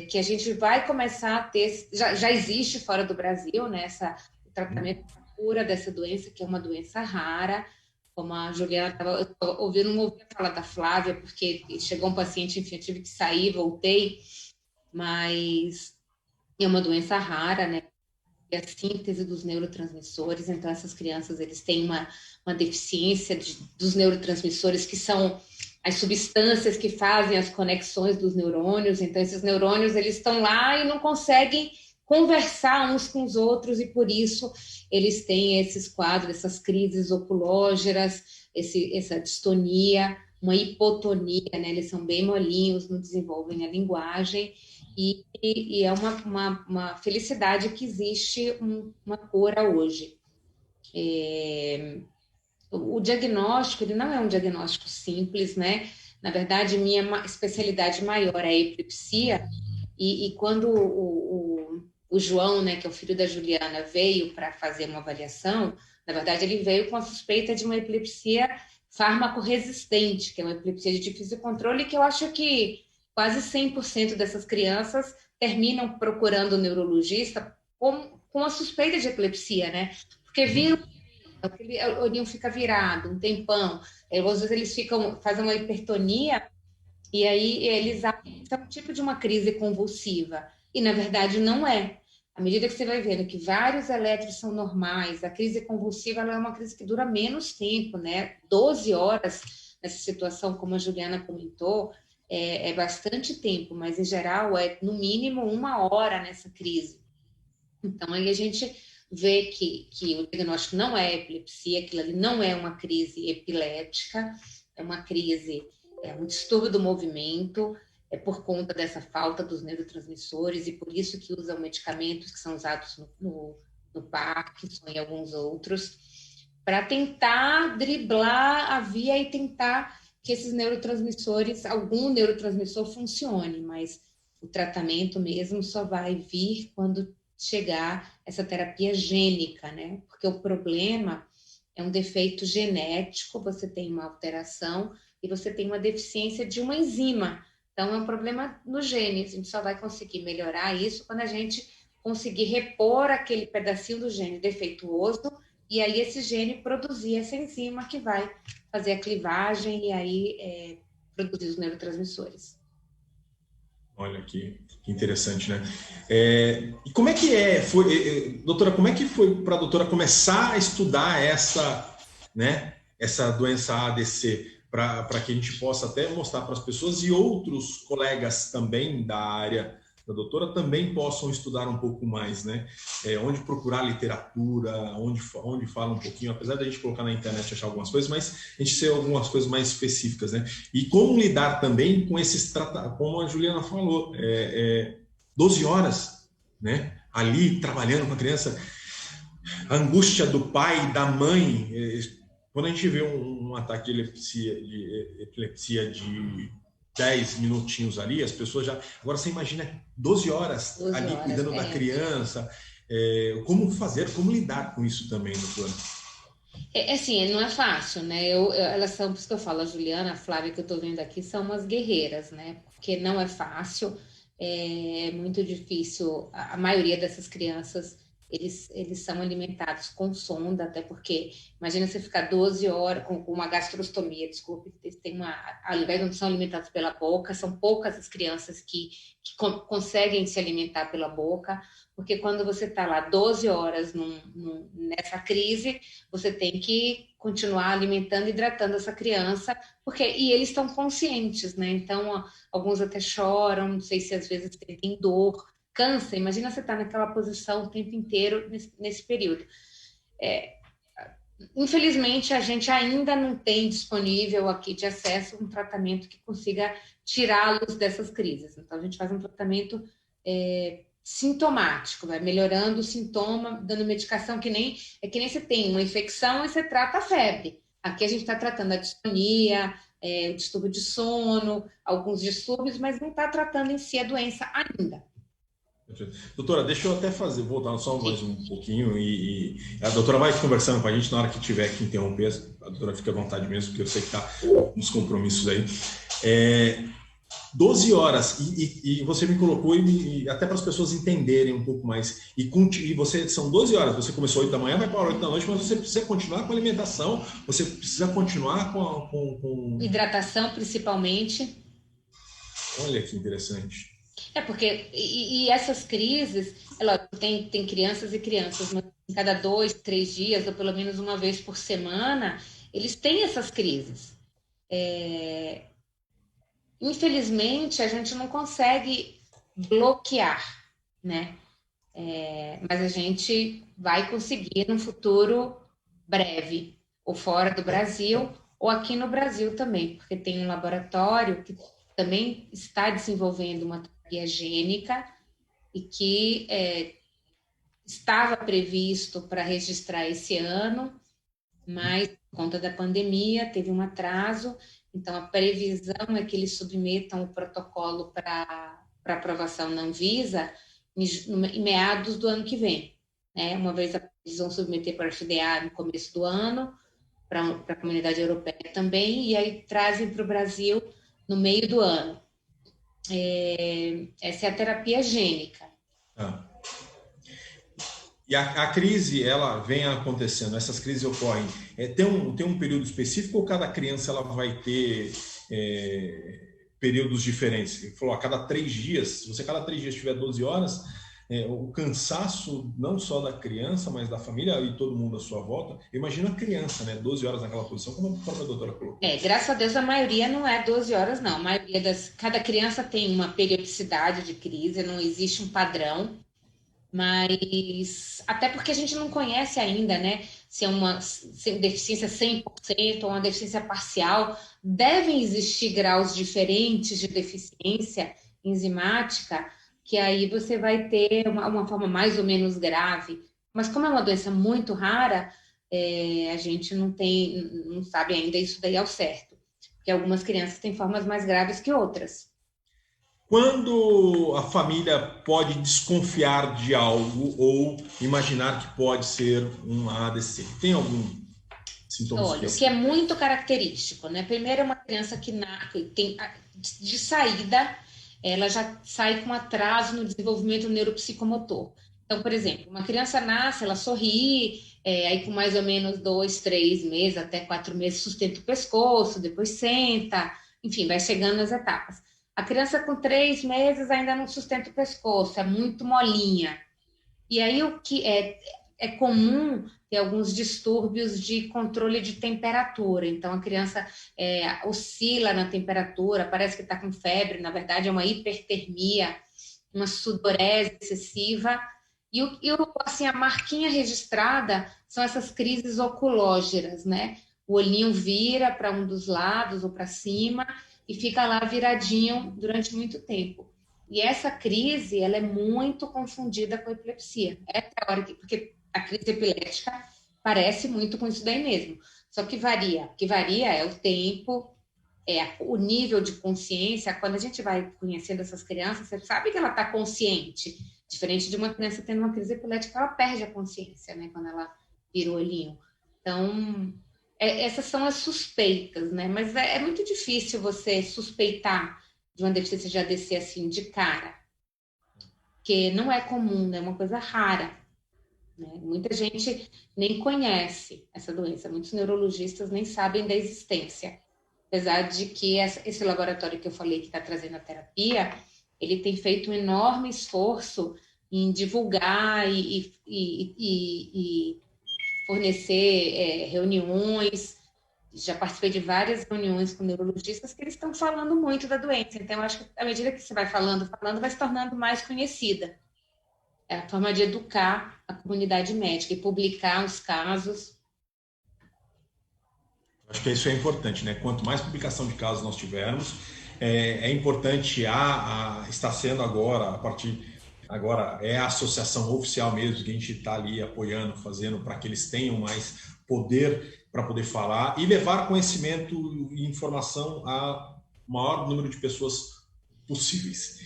que a gente vai começar a ter, já existe fora do Brasil, né, o tratamento da cura dessa doença, que é uma doença rara, como a Juliana estava ouvindo, não ouvi falar da Flávia, porque chegou um paciente, enfim, eu tive que sair, voltei, mas é uma doença rara, né? É a síntese dos neurotransmissores, então essas crianças, eles têm uma deficiência dos neurotransmissores, que são as substâncias que fazem as conexões dos neurônios, então esses neurônios, eles estão lá e não conseguem conversar uns com os outros, e por isso eles têm esses quadros, essas crises oculógeras, essa distonia, uma hipotonia, né? Eles são bem molinhos, não desenvolvem a linguagem, e é uma felicidade que existe uma cura hoje. O diagnóstico, ele não é um diagnóstico simples, né? Na verdade, minha especialidade maior é a epilepsia, e quando o João, né, que é o filho da Juliana, veio para fazer uma avaliação, na verdade, ele veio com a suspeita de uma epilepsia farmacorresistente, que é uma epilepsia de difícil controle, que eu acho que quase 100% dessas crianças terminam procurando o neurologista com a suspeita de epilepsia, né? Porque viram, o olhinho fica virado um tempão, às vezes eles fazem uma hipertonia, e aí eles acham que é um tipo de uma crise convulsiva, e na verdade não é. À medida que você vai vendo que vários elétrons são normais, a crise convulsiva ela é uma crise que dura menos tempo, né? 12 horas nessa situação, como a Juliana comentou, é bastante tempo, mas em geral é no mínimo 1 hora nessa crise. Então aí a gente vê que o diagnóstico não é epilepsia, aquilo ali não é uma crise epilética, é uma crise, é um distúrbio do movimento, é por conta dessa falta dos neurotransmissores, e por isso que usam medicamentos que são usados no Parkinson e alguns outros, para tentar driblar a via e tentar que esses neurotransmissores, algum neurotransmissor funcione, mas o tratamento mesmo só vai vir quando chegar essa terapia gênica, né? Porque o problema é um defeito genético, você tem uma alteração e você tem uma deficiência de uma enzima. Então, é um problema nos genes. A gente só vai conseguir melhorar isso quando a gente conseguir repor aquele pedacinho do gene defeituoso, e aí esse gene produzir essa enzima que vai fazer a clivagem e aí produzir os neurotransmissores. Olha que interessante, né? E como é que foi, doutora, como é que foi para a doutora começar a estudar essa doença ADC, para que a gente possa até mostrar para as pessoas, e outros colegas também da área da doutora também possam estudar um pouco mais, né? Onde procurar literatura, onde fala um pouquinho, apesar da gente colocar na internet achar algumas coisas, mas a gente ser algumas coisas mais específicas, né? E como lidar também com esses tratamentos, como a Juliana falou, 12 horas, né? Ali trabalhando com a criança, a angústia do pai, da mãe. Quando a gente vê um ataque de epilepsia de 10 minutinhos ali, as pessoas já... Agora você imagina 12 horas ali cuidando da criança. Como fazer, como lidar com isso também, doutora? Assim, não é fácil, né? Elas são, por isso que eu falo, a Juliana, a Flávia, que eu tô vendo aqui, são umas guerreiras, né? Porque não é fácil, é muito difícil. A maioria dessas crianças, eles são alimentados com sonda, até porque, imagina você ficar 12 horas com uma gastrostomia, desculpe, ao invés de não são alimentados pela boca, são poucas as crianças que conseguem se alimentar pela boca, porque quando você está lá 12 horas nessa crise, você tem que continuar alimentando e hidratando essa criança, e eles estão conscientes, né? Então, alguns até choram, não sei se às vezes tem dor, cansa. Imagina você estar naquela posição o tempo inteiro nesse período. Infelizmente, a gente ainda não tem disponível aqui de acesso um tratamento que consiga tirá-los dessas crises. Então, a gente faz um tratamento sintomático, vai melhorando o sintoma, dando medicação que nem você tem uma infecção e você trata a febre. Aqui a gente está tratando a distonia, o distúrbio de sono, alguns distúrbios, mas não está tratando em si a doença ainda. Doutora, deixa eu até voltar só mais um pouquinho e a doutora vai conversando com a gente na hora que tiver que interromper, a doutora fica à vontade mesmo, porque eu sei que está nos compromissos aí. 12 horas, e você me colocou, e até para as pessoas entenderem um pouco mais, e você, são 12 horas, você começou 8 da manhã, vai para 8 da noite, mas você precisa continuar com a alimentação, você precisa continuar com... Hidratação, principalmente. Olha que interessante. Porque e essas crises, lógico, tem crianças e crianças, mas cada 2, 3 dias, ou pelo menos uma vez por semana, eles têm essas crises. Infelizmente, a gente não consegue bloquear, né? Mas a gente vai conseguir no futuro breve, ou fora do Brasil, ou aqui no Brasil também, porque tem um laboratório que também está desenvolvendo uma terapia gênica e que estava previsto para registrar esse ano, mas por conta da pandemia teve um atraso. Então, a previsão é que eles submetam o protocolo para aprovação na Anvisa em meados do ano que vem. Né? Uma vez eles vão submeter para a FDA no começo do ano, para a comunidade europeia também, e aí trazem para o Brasil no meio do ano. Essa é a terapia gênica. E a crise, ela vem acontecendo, essas crises ocorrem. Tem um período específico ou cada criança ela vai ter períodos diferentes? Ele falou, a cada 3 dias, se você a cada 3 dias tiver 12 horas, o cansaço não só da criança, mas da família e todo mundo à sua volta. Imagina a criança, né? 12 horas naquela posição, como a própria doutora colocou. Graças a Deus a maioria não é 12 horas, não. A maioria cada criança tem uma periodicidade de crise, não existe um padrão. Mas até porque a gente não conhece ainda, né? Se é uma deficiência 100% ou uma deficiência parcial, devem existir graus diferentes de deficiência enzimática, que aí você vai ter uma forma mais ou menos grave. Mas como é uma doença muito rara, a gente não sabe ainda isso daí ao certo. Porque algumas crianças têm formas mais graves que outras. Quando a família pode desconfiar de algo ou imaginar que pode ser um ADC? Tem algum sintoma? Olha, o que é muito característico, né? Primeiro, é uma criança que tem de saída, ela já sai com atraso no desenvolvimento neuropsicomotor. Então, por exemplo, uma criança nasce, ela sorri, aí com mais ou menos 2, 3 meses, até 4 meses, sustenta o pescoço, depois senta, enfim, vai chegando nas etapas. A criança com 3 meses ainda não sustenta o pescoço, é muito molinha. E aí o que é comum ter alguns distúrbios de controle de temperatura. Então a criança oscila na temperatura, parece que está com febre, na verdade é uma hipertermia, uma sudorese excessiva. E assim, a marquinha registrada são essas crises oculógeras, né? O olhinho vira para um dos lados ou para cima e fica lá viradinho durante muito tempo. E essa crise, ela é muito confundida com a epilepsia. É teórica, porque a crise epilética parece muito com isso daí mesmo. Só que varia. O que varia é o tempo, o nível de consciência. Quando a gente vai conhecendo essas crianças, você sabe que ela está consciente. Diferente de uma criança tendo uma crise epilética, ela perde a consciência, né? Quando ela vira o olhinho. Então, essas são as suspeitas, né? Mas é muito difícil você suspeitar de uma deficiência de ADC assim, de cara. Porque não é comum, né? É uma coisa rara. Né? Muita gente nem conhece essa doença. Muitos neurologistas nem sabem da existência. Apesar de que esse laboratório que eu falei que está trazendo a terapia, ele tem feito um enorme esforço em divulgar e fornecer reuniões. Já participei de várias reuniões com neurologistas que eles estão falando muito da doença. Então, eu acho que à medida que você vai falando, vai se tornando mais conhecida. É a forma de educar a comunidade médica e publicar os casos. Acho que isso é importante, né? Quanto mais publicação de casos nós tivermos, é importante está sendo agora, a partir agora, é a associação oficial mesmo, que a gente está ali apoiando, fazendo para que eles tenham mais poder para poder falar e levar conhecimento e informação a maior número de pessoas possíveis.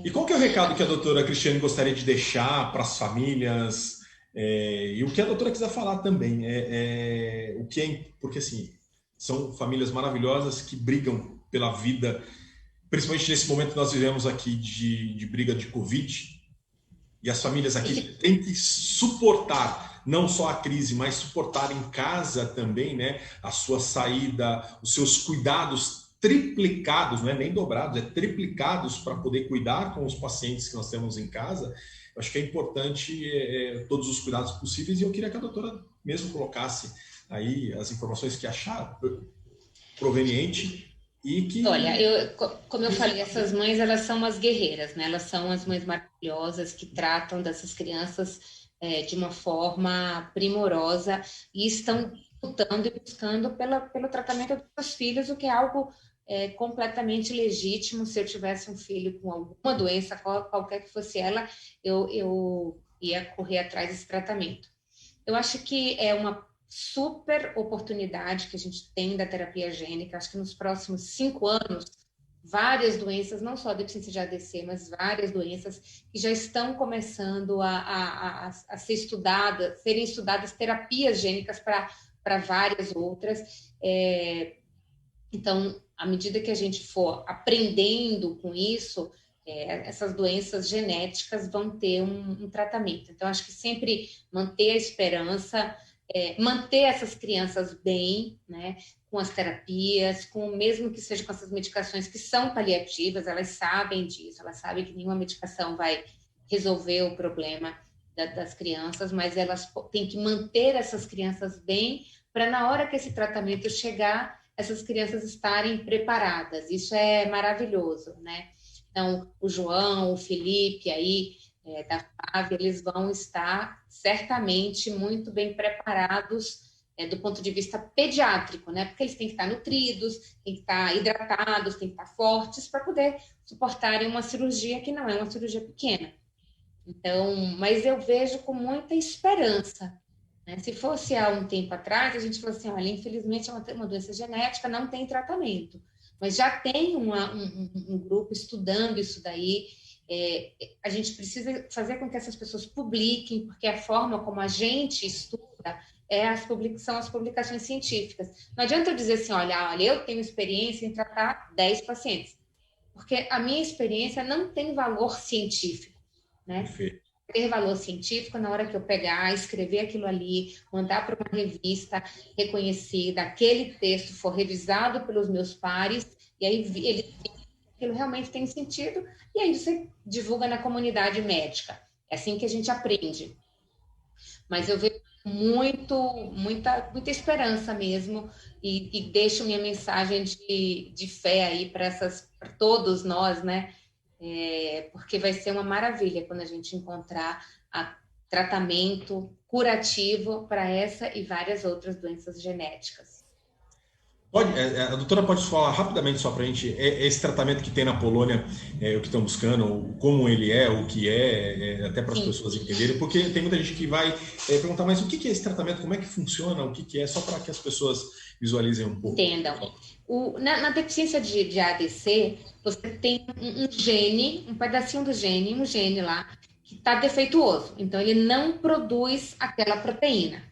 E qual que é o recado que a doutora Cristiane gostaria de deixar para as famílias? E o que a doutora quiser falar também, porque assim, são famílias maravilhosas que brigam pela vida, principalmente nesse momento que nós vivemos aqui de briga de Covid, e as famílias aqui têm que suportar não só a crise, mas suportar em casa também, né, a sua saída, os seus cuidados triplicados, não é nem dobrados, é triplicados para poder cuidar com os pacientes que nós temos em casa. Eu acho que é importante todos os cuidados possíveis, e eu queria que a doutora mesmo colocasse aí as informações que achar proveniente e que... Olha, como eu falei, essas mães, elas são umas guerreiras, né? Elas são as mães maravilhosas que tratam dessas crianças de uma forma primorosa e estão lutando e buscando pelo tratamento dos seus filhos, o que é algo completamente legítimo. Se eu tivesse um filho com alguma doença, qualquer que fosse ela, eu ia correr atrás desse tratamento. Eu acho que é uma super oportunidade que a gente tem da terapia gênica. Acho que nos próximos 5 anos, várias doenças, não só a deficiência de ADC, mas várias doenças que já estão começando a ser serem estudadas terapias gênicas para várias outras. Então, à medida que a gente for aprendendo com isso, essas doenças genéticas vão ter um tratamento. Então, acho que sempre manter a esperança, manter essas crianças bem, né, com as terapias, mesmo que seja com essas medicações que são paliativas, elas sabem disso, elas sabem que nenhuma medicação vai resolver o problema das crianças, mas elas têm que manter essas crianças bem para, na hora que esse tratamento chegar, essas crianças estarem preparadas. Isso é maravilhoso, né? Então, o João, o Felipe aí, da Flávia, eles vão estar certamente muito bem preparados do ponto de vista pediátrico, né? Porque eles têm que estar nutridos, têm que estar hidratados, têm que estar fortes para poder suportarem uma cirurgia que não é uma cirurgia pequena. Então, mas eu vejo com muita esperança, né? Se fosse há um tempo atrás, a gente falou assim, olha, infelizmente é uma doença genética, não tem tratamento. Mas já tem um grupo estudando isso daí. A gente precisa fazer com que essas pessoas publiquem, porque a forma como a gente estuda são as publicações científicas. Não adianta eu dizer assim, olha, eu tenho experiência em tratar 10 pacientes, porque a minha experiência não tem valor científico, né? Perfeito. Ter valor científico na hora que eu pegar, escrever aquilo ali, mandar para uma revista reconhecida, aquele texto for revisado pelos meus pares, e aí aquilo realmente tem sentido, e aí você divulga na comunidade médica. É assim que a gente aprende. Mas eu vejo muita esperança mesmo, e deixo minha mensagem de fé aí para todos nós, né? Porque vai ser uma maravilha quando a gente encontrar tratamento curativo para essa e várias outras doenças genéticas. A doutora pode falar rapidamente só para a gente, esse tratamento que tem na Polônia, o que estão buscando, como ele o que até para as pessoas entenderem, porque tem muita gente que vai perguntar, mas o que é esse tratamento, como é que funciona, o que é, só para que as pessoas visualizem um pouco. Entendam. Na deficiência de ADC, você tem um gene, um pedacinho do gene, um gene lá, que está defeituoso. Então, ele não produz aquela proteína.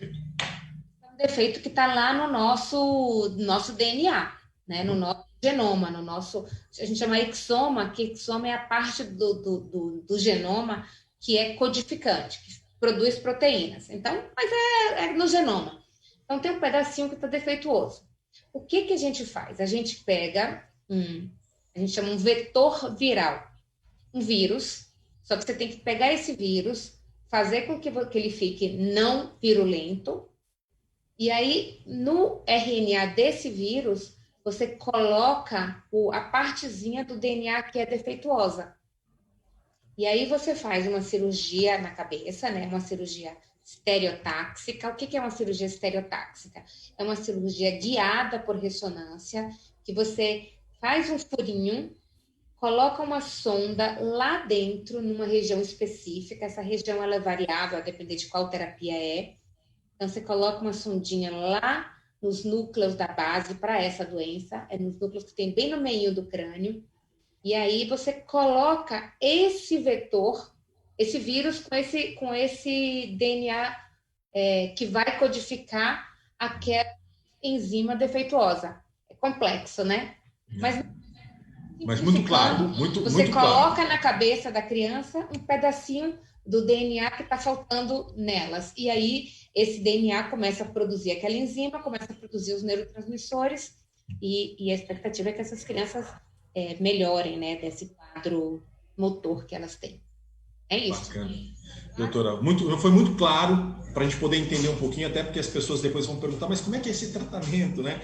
É um defeito que está lá no nosso DNA, né? No nosso genoma, a gente chama exoma, que exoma é a parte do genoma que é codificante, que produz proteínas. Então, mas é no genoma. Então, tem um pedacinho que está defeituoso. O que a gente faz? A gente pega a gente chama um vetor viral, um vírus, só que você tem que pegar esse vírus, fazer com que ele fique não virulento, e aí no RNA desse vírus, você coloca a partezinha do DNA que é defeituosa. E aí você faz uma cirurgia na cabeça, né? Uma cirurgia estereotáxica. O que é uma cirurgia estereotáxica? É uma cirurgia guiada por ressonância, que você faz um furinho, coloca uma sonda lá dentro, numa região específica. Essa região ela é variável, a depender de qual terapia é. Então, você coloca uma sondinha lá nos núcleos da base para essa doença, é nos núcleos que tem bem no meio do crânio, e aí você coloca esse vetor, esse vírus com esse DNA que vai codificar aquela enzima defeituosa. É complexo, né? Mas muito claro, você muito coloca claro. na cabeça da criança um pedacinho do DNA que está faltando nelas. E aí, esse DNA começa a produzir aquela enzima, começa a produzir os neurotransmissores, e a expectativa é que essas crianças melhorem, né, desse quadro motor que elas têm. É isso. Bacana. Doutora, foi muito claro para a gente poder entender um pouquinho, até porque as pessoas depois vão perguntar, mas como é que é esse tratamento, né?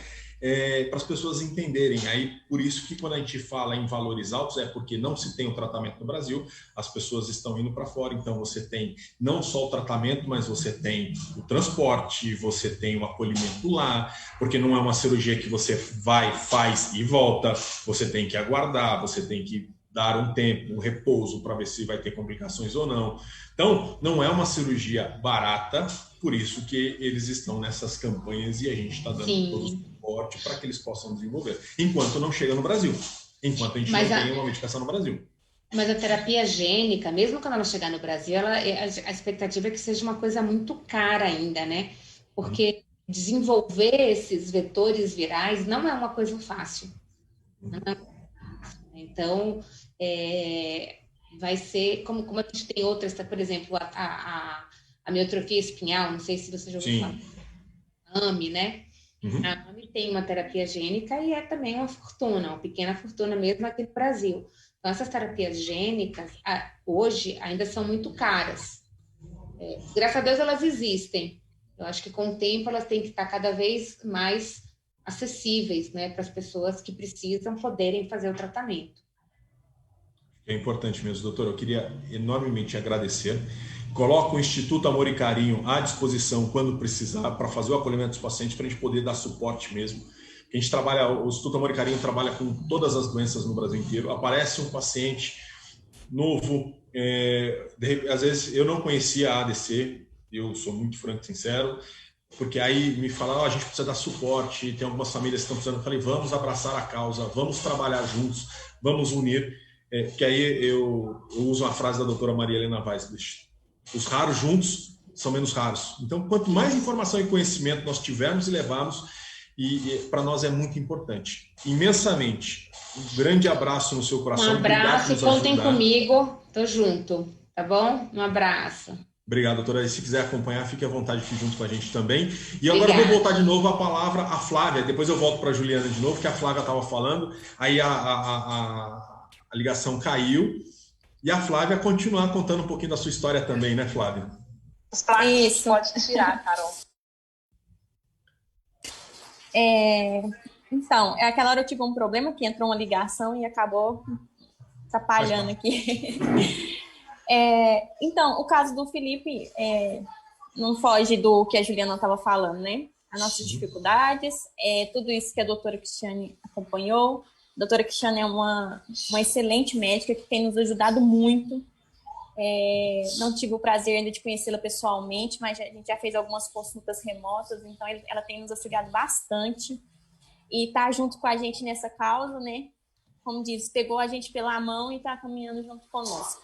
Para as pessoas entenderem. Aí, por isso que quando a gente fala em valores altos, é porque não se tem o tratamento no Brasil, as pessoas estão indo para fora, então você tem não só o tratamento, mas você tem o transporte, você tem o acolhimento lá, porque não é uma cirurgia que você vai, faz e volta, você tem que aguardar, você tem que dar um tempo, um repouso para ver se vai ter complicações ou não. Então, não é uma cirurgia barata, por isso que eles estão nessas campanhas e a gente está dando todo o suporte para que eles possam desenvolver. Enquanto não chega no Brasil, enquanto a gente não tem uma medicação no Brasil. Mas a terapia gênica, mesmo quando ela chegar no Brasil, a expectativa é que seja uma coisa muito cara ainda, né? Porque desenvolver esses vetores virais não é uma coisa fácil. Não é uma coisa fácil. Então, vai ser, como a gente tem outras, por exemplo, a amiotrofia espinhal, não sei se você já ouviu falar. AMI, né? A AMI tem uma terapia gênica e é também uma fortuna, uma pequena fortuna mesmo aqui no Brasil. Então, essas terapias gênicas, hoje, ainda são muito caras. Graças a Deus, elas existem. Eu acho que, com o tempo, elas têm que estar cada vez mais acessíveis, né, para as pessoas que precisam poderem fazer o tratamento. É importante mesmo, doutor. Eu queria enormemente agradecer. Coloco o Instituto Amor e Carinho à disposição quando precisar para fazer o acolhimento dos pacientes, para a gente poder dar suporte mesmo. A gente trabalha, o Instituto Amor e Carinho trabalha com todas as doenças no Brasil inteiro. Aparece um paciente novo, às vezes eu não conhecia a ADC, eu sou muito franco e sincero, porque aí me falaram, a gente precisa dar suporte, tem algumas famílias que estão precisando. Eu falei, vamos abraçar a causa, vamos trabalhar juntos, vamos unir. Que aí eu uso uma frase da doutora Maria Helena Weisslich: os raros juntos são menos raros. Então, quanto mais informação e conhecimento nós tivermos e levarmos, e para nós é muito importante, imensamente. Um grande abraço no seu coração. Um abraço, contem comigo, tô junto, tá bom? Um abraço. Obrigado, doutora. E se quiser acompanhar, fique à vontade aqui junto com a gente também. E agora eu vou voltar de novo a palavra à Flávia, depois eu volto para a Juliana de novo, que a Flávia estava falando, aí a ligação caiu, e a Flávia continuar contando um pouquinho da sua história também, né, Flávia? Isso. Pode tirar, Carol. Então, aquela hora eu tive um problema que entrou uma ligação e acabou atrapalhando aqui. Então, o caso do Felipe não foge do que a Juliana estava falando, né? As nossas dificuldades, tudo isso que a doutora Cristiane acompanhou. A doutora Cristiane é uma excelente médica que tem nos ajudado muito. Não tive o prazer ainda de conhecê-la pessoalmente, mas a gente já fez algumas consultas remotas, então ela tem nos auxiliado bastante e está junto com a gente nessa causa, né? Como diz, pegou a gente pela mão e está caminhando junto conosco.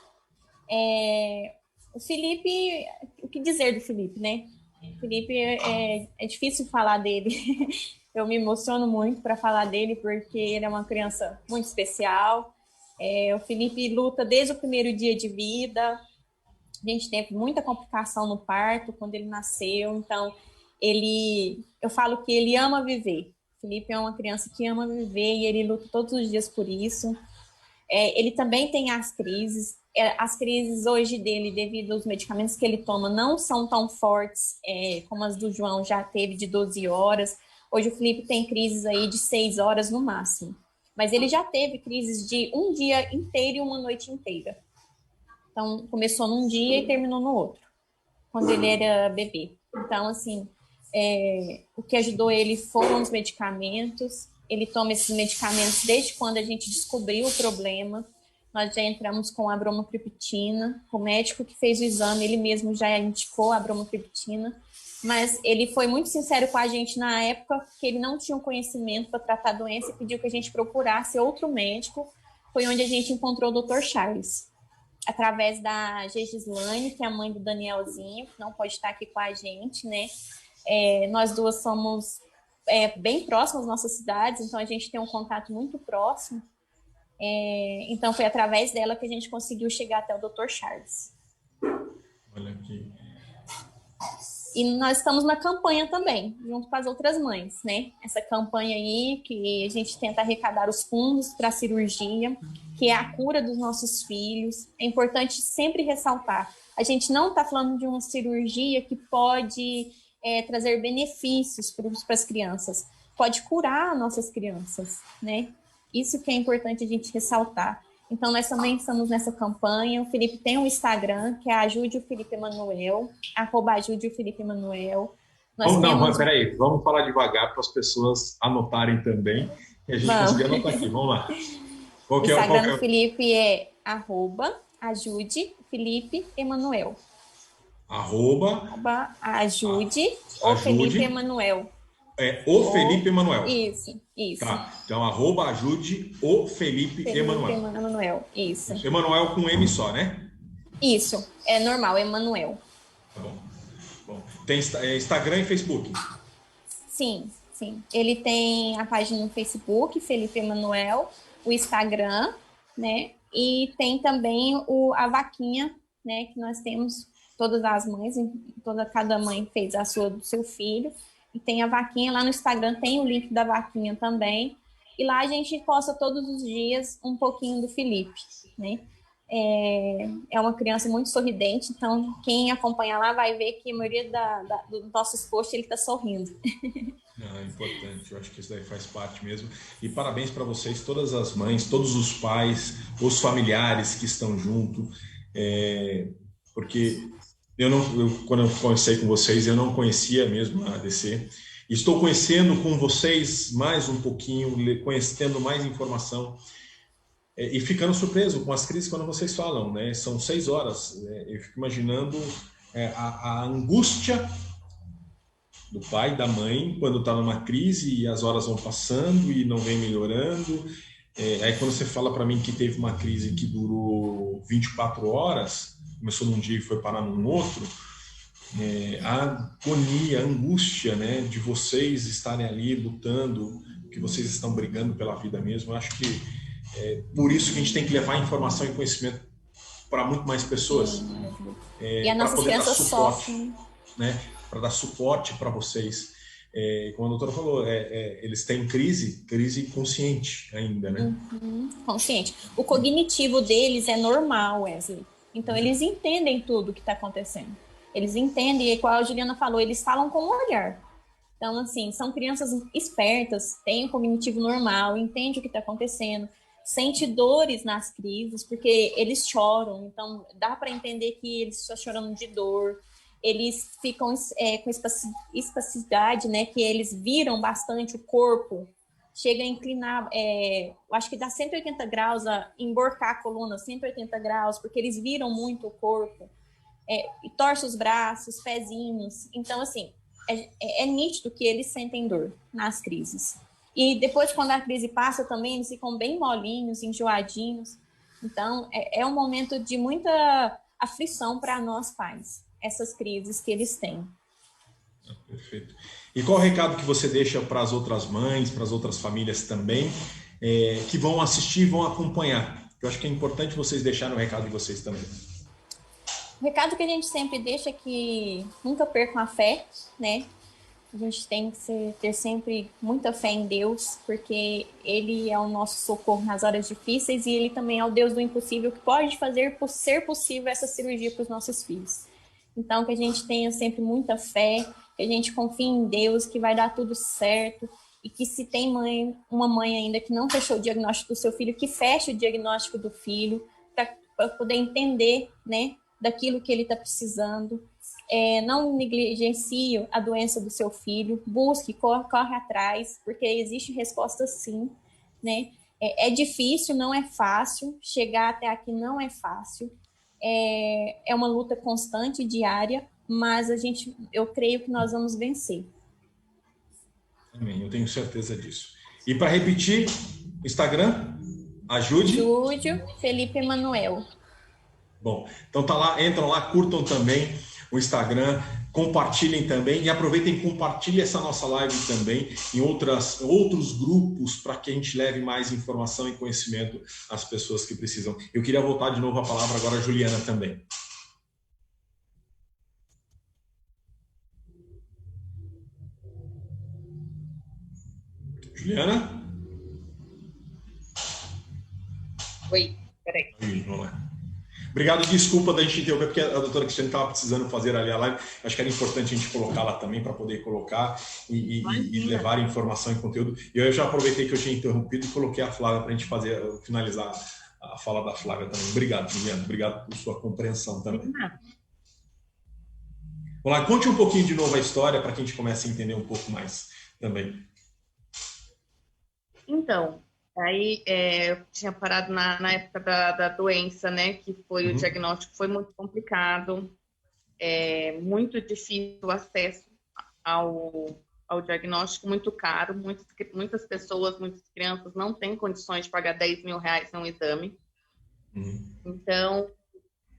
O Felipe, o que dizer do Felipe, né? O Felipe é difícil falar dele. Eu me emociono muito para falar dele, porque ele é uma criança muito especial. O Felipe luta desde o primeiro dia de vida. A gente teve muita complicação no parto quando ele nasceu. Então, eu falo que ele ama viver. O Felipe é uma criança que ama viver e ele luta todos os dias por isso. Ele também tem as crises. As crises hoje dele, devido aos medicamentos que ele toma, não são tão fortes como as do João já teve de 12 horas. Hoje o Felipe tem crises aí de 6 horas no máximo. Mas ele já teve crises de um dia inteiro e uma noite inteira. Então, começou num dia e terminou no outro. quando ele era bebê. Então, assim, o que ajudou ele foram os medicamentos. Ele toma esses medicamentos desde quando a gente descobriu o problema. Nós já entramos com a bromocriptina. O médico que fez o exame, ele mesmo já indicou a bromocriptina. Mas ele foi muito sincero com a gente na época, que ele não tinha um conhecimento para tratar a doença e pediu que a gente procurasse outro médico. Foi onde a gente encontrou o Dr. Charles, através da Gislaine, que é a mãe do Danielzinho, que não pode estar aqui com a gente, né? Nós duas somos bem próximas às nossas cidades, então a gente tem um contato muito próximo. Então foi através dela que a gente conseguiu chegar até o Dr. Charles. Olha aqui. E nós estamos na campanha também, junto com as outras mães, né? Essa campanha aí que a gente tenta arrecadar os fundos para a cirurgia, que é a cura dos nossos filhos. É importante sempre ressaltar, a gente não está falando de uma cirurgia que pode trazer benefícios para as crianças, pode curar nossas crianças, né? Isso que é importante a gente ressaltar. Então, nós também estamos nessa campanha. O Felipe tem um Instagram, que é Ajude o Felipe Emanuel, @Ajude o Felipe Emanuel. Mas peraí, vamos falar devagar para as pessoas anotarem também, e a gente conseguir anotar aqui. Vamos lá. O Instagram do Felipe é @Ajude Felipe Emanuel. @Ajude o Felipe Emanuel. Felipe Emanuel. Isso. Tá, então @Ajude o Felipe Emanuel. Isso. Emanuel com M só, né? Isso, é normal, Emanuel. Tá bom. Tem Instagram e Facebook? Sim. Ele tem a página no Facebook, Felipe Emanuel, o Instagram, né? E tem também a vaquinha, né? Que nós temos todas as mães, cada mãe fez a sua do seu filho. E tem a vaquinha lá no Instagram, tem o link da vaquinha também. E lá a gente posta todos os dias um pouquinho do Felipe, né? É uma criança muito sorridente, então quem acompanha lá vai ver que a maioria dos nossos posts ele está sorrindo. É importante, eu acho que isso daí faz parte mesmo. E parabéns para vocês, todas as mães, todos os pais, os familiares que estão junto, porque quando eu conversei com vocês, eu não conhecia mesmo a ADC. Estou conhecendo com vocês mais um pouquinho, conhecendo mais informação e ficando surpreso com as crises quando vocês falam, né? São 6 horas. Eu fico imaginando a angústia do pai e da mãe quando está numa crise e as horas vão passando e não vem melhorando. Aí quando você fala para mim que teve uma crise que durou 24 horas, começou num dia e foi parar num outro, a agonia, a angústia, né, de vocês estarem ali lutando, que vocês estão brigando pela vida mesmo. Eu acho que por isso que a gente tem que levar informação e conhecimento para muito mais pessoas. E as nossas crianças sofrem, né, para dar suporte para vocês. Como a doutora falou, eles têm crise consciente ainda, né? Consciente. O cognitivo deles é normal, Wesley. Então, eles entendem tudo o que está acontecendo. Eles entendem, e como a Juliana falou, eles falam com o olhar. Então, assim, são crianças espertas, têm um cognitivo normal, entendem o que está acontecendo, sente dores nas crises, porque eles choram. Então, dá para entender que eles estão chorando de dor. Eles ficam com espasticidade, né? Que eles viram bastante o corpo, chega a inclinar, acho que dá 180 graus, emborcar a coluna 180 graus, porque eles viram muito o corpo, e torce os braços, pezinhos. Então, assim, é nítido que eles sentem dor nas crises. E depois, quando a crise passa também, eles ficam bem molinhos, enjoadinhos. Então, é um momento de muita aflição para nós pais, essas crises que eles têm. Perfeito. E qual o recado que você deixa para as outras mães, para as outras famílias também, que vão assistir, vão acompanhar? Eu acho que é importante vocês deixarem o recado de vocês também. O recado que a gente sempre deixa é que nunca percam a fé, né? A gente tem que ter sempre muita fé em Deus, porque Ele é o nosso socorro nas horas difíceis e Ele também é o Deus do impossível, que pode fazer ser possível essa cirurgia para os nossos filhos. Então, que a gente tenha sempre muita fé, que a gente confie em Deus, que vai dar tudo certo, e que se tem uma mãe ainda que não fechou o diagnóstico do seu filho, que feche o diagnóstico do filho, para poder entender, né, daquilo que ele está precisando, não negligencie a doença do seu filho, busque, corre atrás, porque existe resposta sim, né? É difícil, não é fácil, chegar até aqui não é fácil, é uma luta constante, diária, mas eu creio que nós vamos vencer. Amém, eu tenho certeza disso. E para repetir, Instagram, ajude. Felipe Emanuel. Bom, então tá lá, entram lá, curtam também o Instagram, compartilhem também e aproveitem e compartilhem essa nossa live também em outros grupos para que a gente leve mais informação e conhecimento às pessoas que precisam. Eu queria voltar de novo a palavra agora a Juliana também. Juliana? Oi, peraí. Vamos lá. Obrigado, desculpa da gente interromper, porque a doutora Cristiane estava precisando fazer ali a live. Acho que era importante a gente colocar lá também para poder colocar e levar informação e conteúdo. E eu já aproveitei que eu tinha interrompido e coloquei a Flávia para a gente finalizar a fala da Flávia também. Obrigado, Juliana. Obrigado por sua compreensão também. Vamos lá, conte um pouquinho de novo a história para que a gente comece a entender um pouco mais também. Então, aí eu tinha parado na época da doença, né? Que foi o diagnóstico, foi muito complicado, muito difícil o acesso ao diagnóstico, muito caro. Muitas pessoas, muitas crianças não têm condições de pagar 10 mil reais em um exame. Então,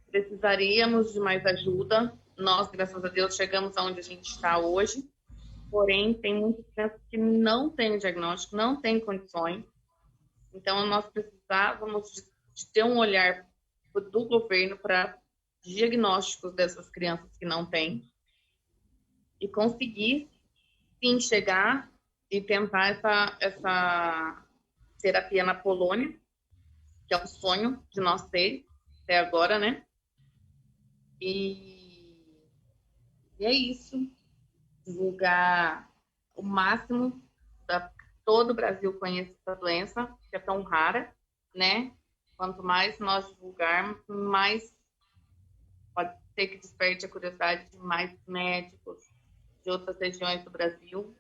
precisaríamos de mais ajuda. Nós, graças a Deus, chegamos aonde a gente está hoje. Porém, tem muitas crianças que não têm o diagnóstico, não têm condições. Então, nós precisávamos de ter um olhar do governo para diagnósticos dessas crianças que não têm e conseguir, sim, chegar e tentar essa terapia na Polônia, que é o sonho de nós ter até agora, né? E é isso. Divulgar o máximo todo o Brasil conhece essa doença, que é tão rara, né? Quanto mais nós divulgarmos, mais pode ser que desperte a curiosidade de mais médicos de outras regiões do Brasil,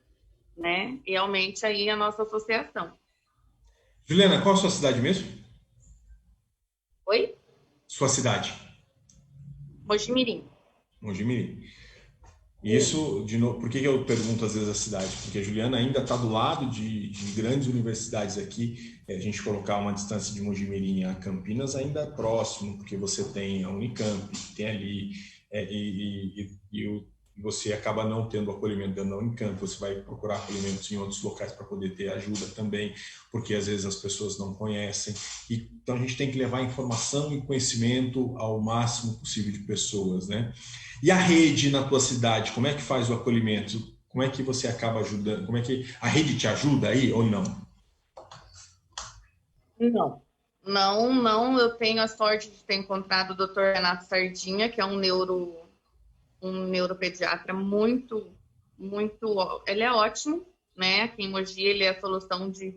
né? E aumente aí a nossa associação. Juliana, qual a sua cidade mesmo? Oi? Sua cidade? Mojimirim. Mojimirim. Isso, de novo, por que eu pergunto às vezes a cidade? Porque a Juliana ainda está do lado de grandes universidades aqui. A gente colocar uma distância de Mojimirim a Campinas ainda é próximo, porque você tem a Unicamp, tem ali, e você acaba não tendo acolhimento dentro da Unicamp, você vai procurar acolhimentos em outros locais para poder ter ajuda também, porque às vezes as pessoas não conhecem. Então a gente tem que levar informação e conhecimento ao máximo possível de pessoas, né? E a rede na tua cidade, como é que faz o acolhimento? Como é que você acaba ajudando? Como é que a rede te ajuda aí ou não? Não. Eu tenho a sorte de ter encontrado o Dr. Renato Sardinha, que é um neuropediatra muito, ele é ótimo, né? Aqui em Mogi ele é a solução de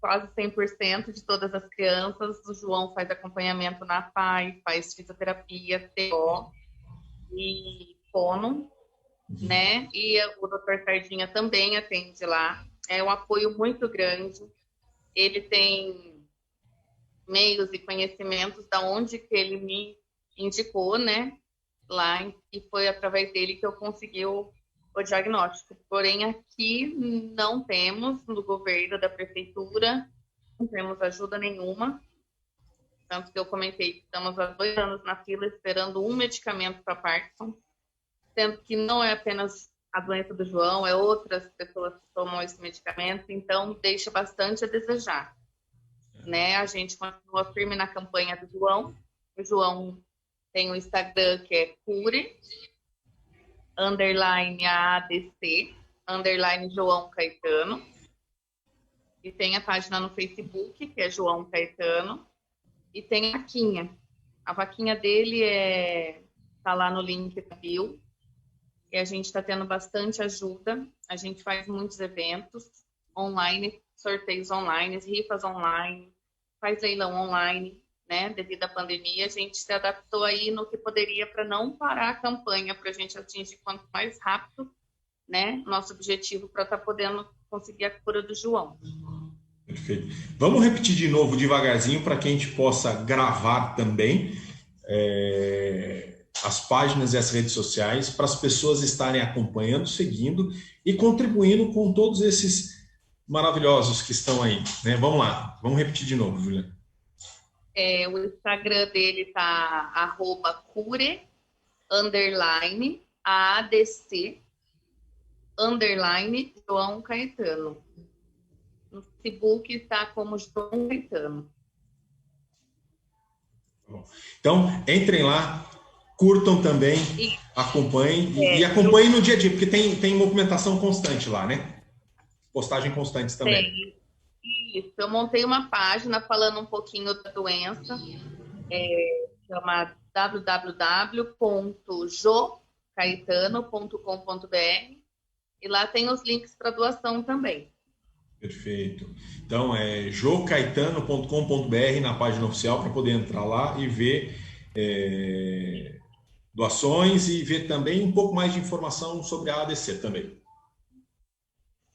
quase 100% de todas as crianças. O João faz acompanhamento na PAI, faz fisioterapia, TO e fono, né? E o Dr. Sardinha também atende lá. É um apoio muito grande. Ele tem meios e conhecimentos da onde que ele me indicou, né? Lá, e foi através dele que eu consegui o diagnóstico. Porém, aqui não temos, no governo da prefeitura, não temos ajuda nenhuma. Tanto que eu comentei que estamos há 2 anos na fila esperando um medicamento para Parkinson, sendo que não é apenas a doença do João, é outras pessoas que tomam esse medicamento, então deixa bastante a desejar. Né? A gente continua firme na campanha do João. O João tem o Instagram que é cure, _ADC, _João Caetano. E tem a página no Facebook, que é João Caetano. E tem a vaquinha. A vaquinha dele tá lá no link da bio. E a gente está tendo bastante ajuda. A gente faz muitos eventos online, sorteios online, rifas online, faz leilão online, né? Devido à pandemia, a gente se adaptou aí no que poderia para não parar a campanha, para a gente atingir quanto mais rápido, né? Nosso objetivo para estar podendo conseguir a cura do João. Perfeito. Vamos repetir de novo devagarzinho para que a gente possa gravar também as páginas e as redes sociais para as pessoas estarem acompanhando, seguindo e contribuindo com todos esses maravilhosos que estão aí, né? Vamos lá, vamos repetir de novo, Juliana. O Instagram dele tá @cure_ADC João Caetano. No Facebook está como João Caetano. Então, entrem lá, curtam também, acompanhem e acompanhem no dia a dia, porque tem movimentação constante lá, né? Postagem constante também. Isso, eu montei uma página falando um pouquinho da doença, chama www.jocaetano.com.br e lá tem os links para doação também. Perfeito. Então, é jocaetano.com.br na página oficial para poder entrar lá e ver doações e ver também um pouco mais de informação sobre a ADC também.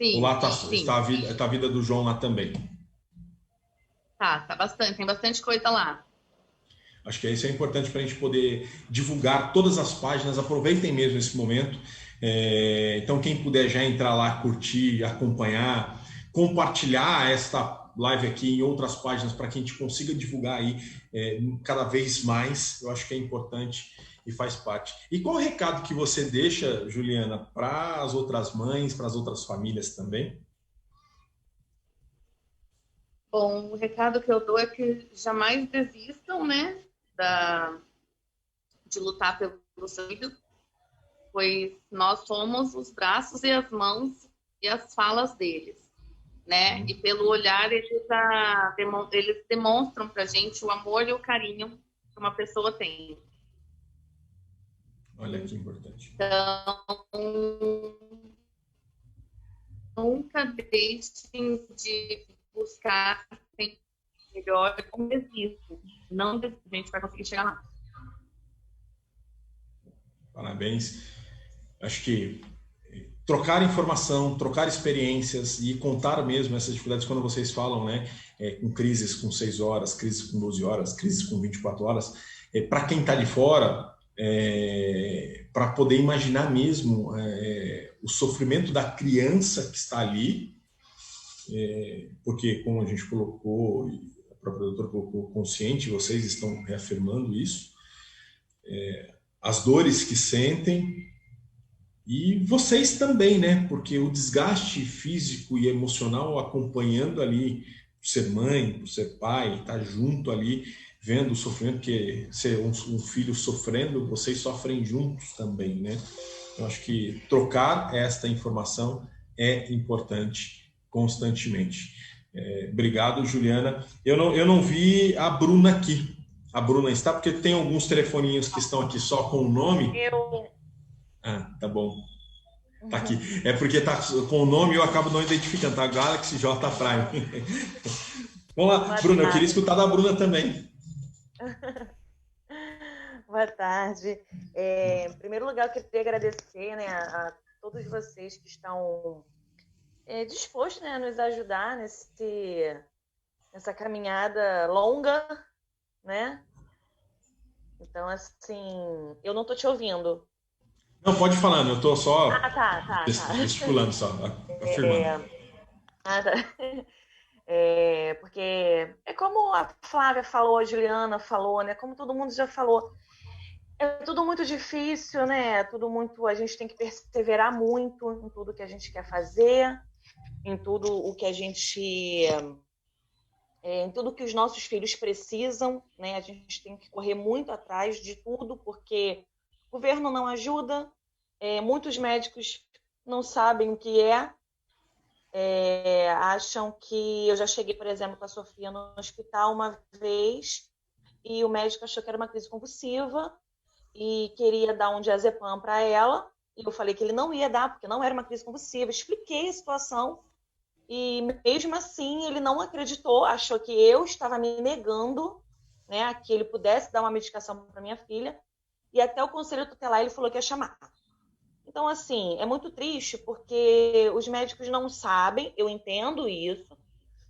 Sim, lá está a vida do João lá também. Tá bastante, tem bastante coisa lá. Acho que isso é importante para a gente poder divulgar todas as páginas. Aproveitem mesmo esse momento. Então, quem puder já entrar lá, curtir, acompanhar, compartilhar esta live aqui em outras páginas para que a gente consiga divulgar aí cada vez mais. Eu acho que é importante e faz parte. E qual o recado que você deixa, Juliana, para as outras mães, para as outras famílias também? Bom, o recado que eu dou é que jamais desistam, né, de lutar pelo seu filho, pois nós somos os braços e as mãos e as falas deles, né? E pelo olhar eles demonstram pra gente o amor e o carinho que uma pessoa tem. Olha que importante. Então, nunca deixem de buscar melhor como existe. Não a gente vai conseguir chegar lá. Parabéns. Acho que trocar informação, trocar experiências e contar mesmo essas dificuldades quando vocês falam, né? Com crises com 6 horas, crises com 12 horas, crises com 24 horas. Para quem está de fora, para poder imaginar mesmo o sofrimento da criança que está ali, porque como a gente colocou, a própria doutora colocou consciente, vocês estão reafirmando isso, as dores que sentem e vocês também, né? Porque o desgaste físico e emocional acompanhando ali, por ser mãe, por ser pai, estar junto ali, vendo o sofrimento, que ser um filho sofrendo, vocês sofrem juntos também, né? Eu acho que trocar esta informação é importante constantemente. Obrigado, Juliana. Eu não vi a Bruna aqui. A Bruna está, porque tem alguns telefoninhos que estão aqui só com o nome. Ah, tá bom. Tá aqui. É porque tá com o nome e eu acabo não identificando, tá? Galaxy J Prime. Vamos lá, Bruna, eu queria escutar da Bruna também. Boa tarde. Em primeiro lugar, eu queria agradecer, né, a todos vocês que estão dispostos, né, a nos ajudar nessa caminhada longa, né? Então, assim, eu não estou te ouvindo. Não, pode ir falando, eu estou só tá. gesticulando, só afirmando. Tá. Porque é como a Flávia falou, a Juliana falou, né? Como todo mundo já falou, é tudo muito difícil, né? Tudo muito, a gente tem que perseverar muito em tudo que a gente quer fazer, em tudo o que a gente, em tudo que os nossos filhos precisam, né? A gente tem que correr muito atrás de tudo, porque o governo não ajuda, muitos médicos não sabem o que acham que... Eu já cheguei, por exemplo, com a Sofia no hospital uma vez e o médico achou que era uma crise convulsiva e queria dar um diazepam para ela, e eu falei que ele não ia dar, porque não era uma crise convulsiva. Expliquei a situação e mesmo assim ele não acreditou, achou que eu estava me negando, né, que ele pudesse dar uma medicação para minha filha, e até o conselho tutelar ele falou que ia chamar. Então, assim, é muito triste porque os médicos não sabem, eu entendo isso,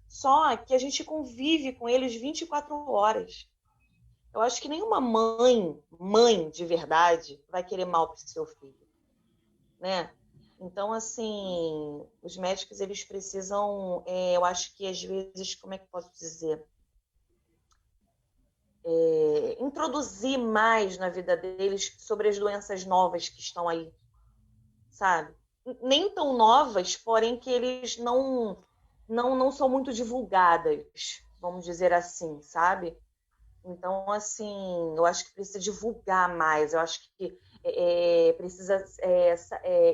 só que a gente convive com eles 24 horas. Eu acho que nenhuma mãe de verdade, vai querer mal para o seu filho, né? Então, assim, os médicos, eles precisam, eu acho que às vezes, como é que eu posso dizer? Introduzir mais na vida deles sobre as doenças novas que estão aí, sabe? Nem tão novas, porém que eles não são muito divulgadas, vamos dizer assim, sabe? Então, assim, eu acho que precisa divulgar mais, eu acho que precisa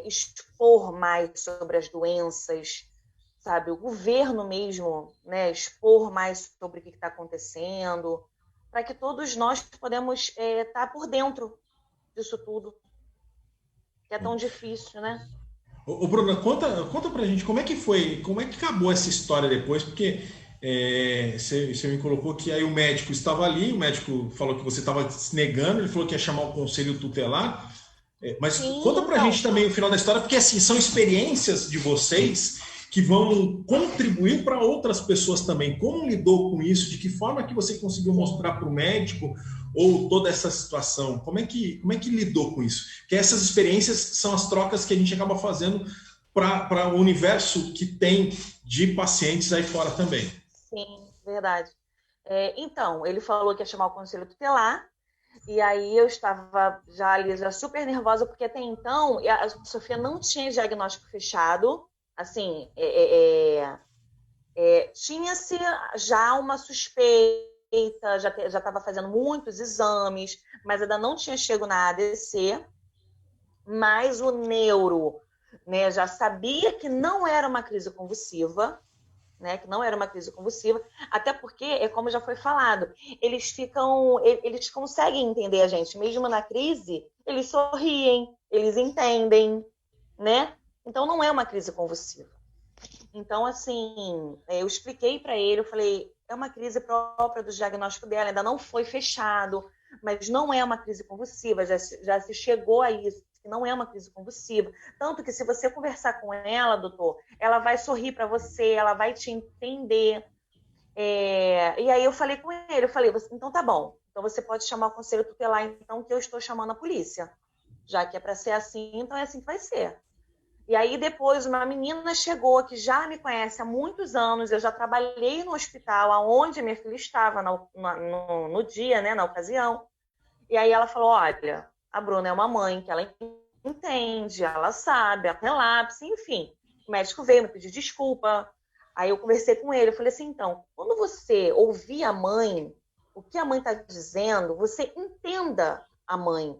expor mais sobre as doenças, sabe? O governo mesmo, né, expor mais sobre o que está acontecendo, para que todos nós podemos estar por dentro disso tudo, que é tão difícil, né? Ô, Bruna, conta pra gente como é que foi, como é que acabou essa história depois, porque você me colocou que aí o médico estava ali, o médico falou que você estava se negando, ele falou que ia chamar o conselho tutelar, mas Sim, conta pra gente também o final da história, porque assim, são experiências de vocês que vão contribuir para outras pessoas também. Como lidou com isso? De que forma que você conseguiu mostrar para o médico ou toda essa situação? Como é que lidou com isso? Porque essas experiências são as trocas que a gente acaba fazendo para o universo que tem de pacientes aí fora também. Sim, verdade. Então, ele falou que ia chamar o conselho tutelar, e aí eu estava já ali, já super nervosa, porque até então a Sofia não tinha diagnóstico fechado, assim, tinha-se já uma suspeita, já estava fazendo muitos exames, mas ainda não tinha chegado na ADC, mas o neuro, né, já sabia que não era uma crise convulsiva, né, que não era uma crise convulsiva, até porque, como já foi falado, eles conseguem entender a gente, mesmo na crise, eles sorriem, eles entendem, né? Então não é uma crise convulsiva. Então, assim, eu expliquei para ele, eu falei, é uma crise própria do diagnóstico dela, ainda não foi fechado, mas não é uma crise convulsiva, já se chegou a isso, que não é uma crise convulsiva. Tanto que se você conversar com ela, doutor, ela vai sorrir para você, ela vai te entender. E aí eu falei com ele, eu falei, então tá bom, então você pode chamar o conselho tutelar, então, que eu estou chamando a polícia. Já que é para ser assim, então é assim que vai ser. E aí depois uma menina chegou que já me conhece há muitos anos, eu já trabalhei no hospital onde minha filha estava no dia, né, na ocasião. E aí ela falou, olha, a Bruna é uma mãe que ela entende, ela sabe, a relapse, enfim. O médico veio me pedir desculpa. Aí eu conversei com ele, eu falei assim, então, quando você ouvir a mãe, o que a mãe está dizendo, você entenda a mãe.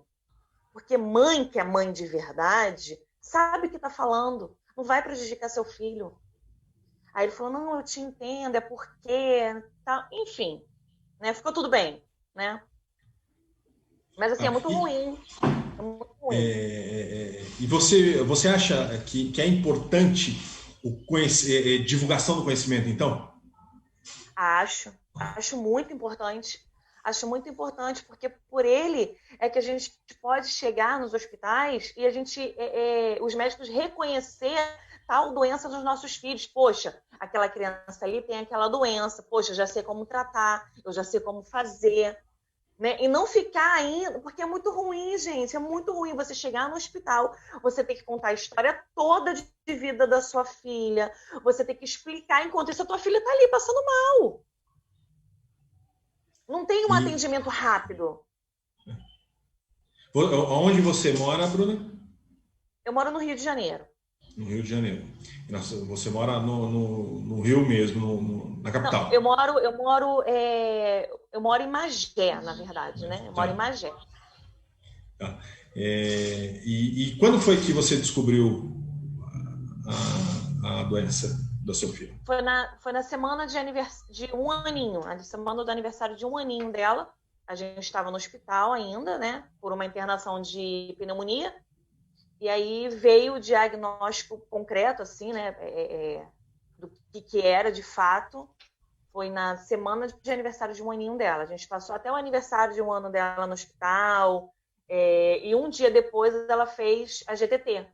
Porque mãe que é mãe de verdade sabe o que está falando, não vai prejudicar seu filho. Aí ele falou, não, eu te entendo, é porque... Tá. Enfim, né? Ficou tudo bem, né? Mas assim, é muito ruim. É muito ruim. E você acha que é importante divulgação do conhecimento, então? Acho muito importante. Acho muito importante, porque por ele é que a gente pode chegar nos hospitais e os médicos reconhecer tal doença dos nossos filhos. Poxa, aquela criança ali tem aquela doença. Poxa, eu já sei como tratar, eu já sei como fazer. Né? E não ficar ainda, porque é muito ruim, gente, é muito ruim você chegar no hospital, você ter que contar a história toda de vida da sua filha, você ter que explicar, enquanto isso a tua filha está ali passando mal. Não tem um atendimento rápido. Onde você mora, Bruna? Eu moro no Rio de Janeiro. No Rio de Janeiro. Você mora no Rio mesmo, na capital? Não, eu moro em Magé, na verdade, né? Eu moro em Magé. Tá. E quando foi que você descobriu a doença do seu filho? Foi na semana de um aninho, na semana do aniversário de um aninho dela. A gente estava no hospital ainda, né? Por uma internação de pneumonia. E aí veio o diagnóstico concreto, assim, né? Do que era de fato. foi na semana de aniversário de um aninho dela. A gente passou até o aniversário de um ano dela no hospital. E um dia depois ela fez a GTT,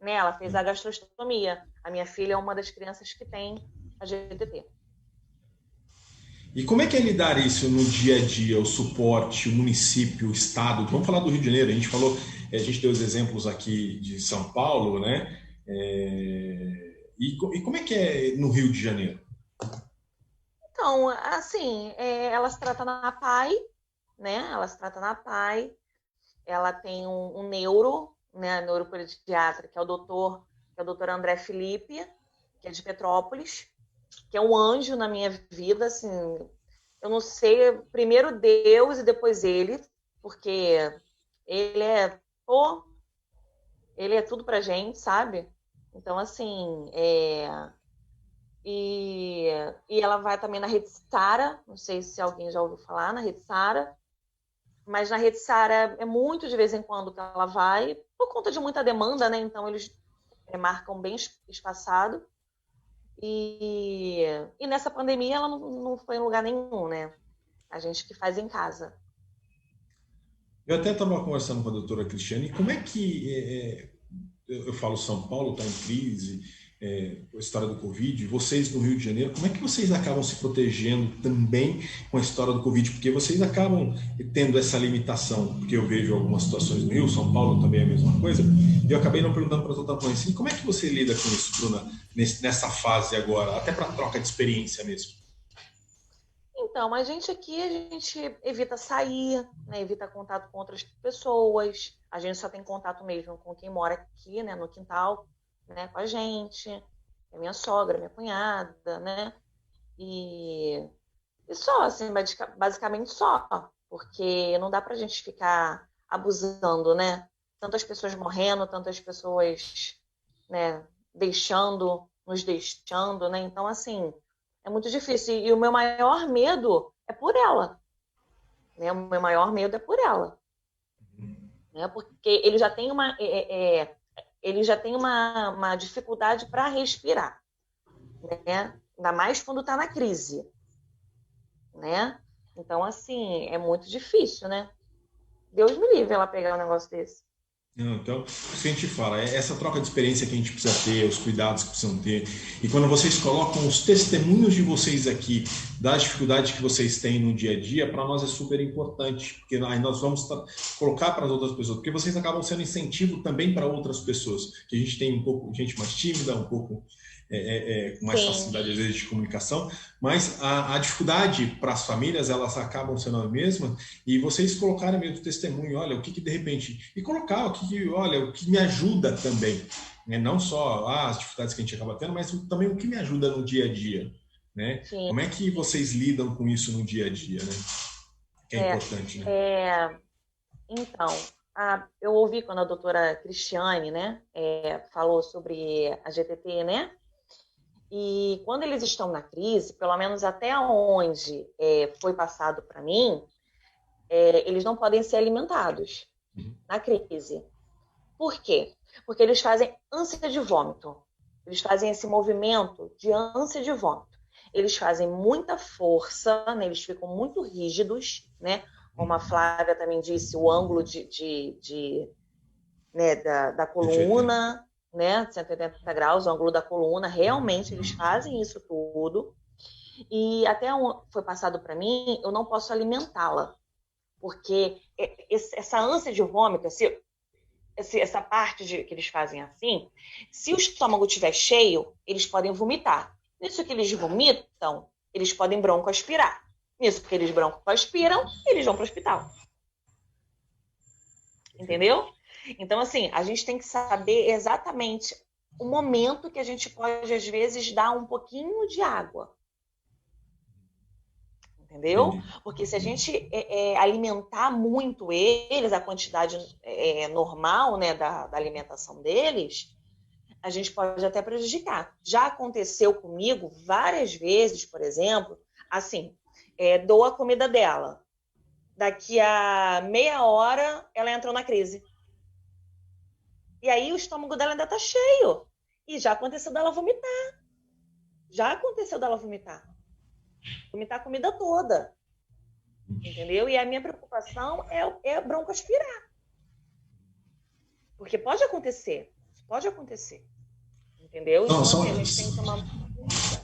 né? Ela fez a gastrostomia. A minha filha é uma das crianças que tem a GTT. E como é que é lidar isso no dia a dia, o suporte, o município, o estado? Vamos falar do Rio de Janeiro. A gente falou, a gente deu os exemplos aqui de São Paulo, né? E como é que é no Rio de Janeiro? Então, assim, ela se trata na PAI, né? Ela se trata na PAI. Ela tem um neuro, né? Neuropediatra, que é o doutor André Felipe, que é de Petrópolis, que é um anjo na minha vida, assim. Eu não sei, primeiro Deus e depois ele, porque ele é tudo pra gente, sabe? Então, assim, E ela vai também na Rede Sara, não sei se alguém já ouviu falar na Rede Sara, mas na Rede Sara é muito de vez em quando que ela vai, por conta de muita demanda, né? Então eles marcam bem espaçado. E nessa pandemia ela não foi em lugar nenhum, né? A gente que faz em casa. Eu até estava conversando com a doutora Cristiane, como é que, eu falo São Paulo está em crise, a história do Covid, vocês no Rio de Janeiro, como é que vocês acabam se protegendo também com a história do Covid? Porque vocês acabam tendo essa limitação, porque eu vejo algumas situações no Rio, São Paulo também é a mesma coisa, e eu acabei não perguntando para a doutora Florence, assim, como é que você lida com isso, Bruna, nessa fase agora, até para troca de experiência mesmo? Então, a gente evita sair, né? Evita contato com outras pessoas, a gente só tem contato mesmo com quem mora aqui, né, no quintal, né, com a gente, a minha sogra, minha cunhada, né? E só, assim, basicamente só, porque não dá pra gente ficar abusando, né? Tantas pessoas morrendo, tantas pessoas, né, nos deixando, né? Então, assim, é muito difícil. E o meu maior medo é por ela, né? O meu maior medo é por ela, né? Porque ele já tem uma dificuldade para respirar, né? Ainda mais quando está na crise, né? Então, assim, é muito difícil, né? Deus me livre ela pegar um negócio desse. Não, então, isso que a gente fala, é essa troca de experiência que a gente precisa ter, os cuidados que precisam ter. E quando vocês colocam os testemunhos de vocês aqui, das dificuldades que vocês têm no dia a dia, para nós é super importante, porque aí nós vamos colocar para as outras pessoas, porque vocês acabam sendo incentivo também para outras pessoas, que a gente tem um pouco gente mais tímida, um pouco com mais facilidade, às vezes, de comunicação, mas a dificuldade para as famílias, elas acabam sendo a mesma, e vocês colocarem meio de testemunho, olha, o que de repente, e colocar olha, o que me ajuda também, né? Não só as dificuldades que a gente acaba tendo, mas também o que me ajuda no dia a dia, né? Sim. Como é que vocês lidam com isso no dia a dia, né? Que é importante, né? Então, eu ouvi quando a doutora Cristiane, né, falou sobre a GTT, né? E quando eles estão na crise, pelo menos até onde foi passado para mim, eles não podem ser alimentados na crise. Por quê? Porque eles fazem ânsia de vômito. Eles fazem esse movimento de ânsia de vômito. Eles fazem muita força, né? Eles ficam muito rígidos, né? Como a Flávia também disse, o ângulo né, da coluna, né, 180 graus, o ângulo da coluna, realmente eles fazem isso tudo. E até foi passado para mim, eu não posso alimentá-la, porque essa ânsia de vômito, essa parte que eles fazem assim, se o estômago estiver cheio, eles podem vomitar. Nisso que eles vomitam, eles podem broncoaspirar. Nisso que eles broncoaspiram, eles vão para o hospital. Entendeu? Então, assim, a gente tem que saber exatamente o momento que a gente pode, às vezes, dar um pouquinho de água. Entendeu? Porque se a gente alimentar muito eles, a quantidade normal, né, da alimentação deles, a gente pode até prejudicar. Já aconteceu comigo várias vezes, por exemplo, assim, dou a comida dela. Daqui a meia hora, ela entrou na crise. E aí o estômago dela ainda tá cheio. E já aconteceu dela vomitar. vomitar a comida toda. Entendeu? E a minha preocupação é a bronca aspirar. Porque pode acontecer. Entendeu? Então, assim, a gente tem que tomar muito cuidado.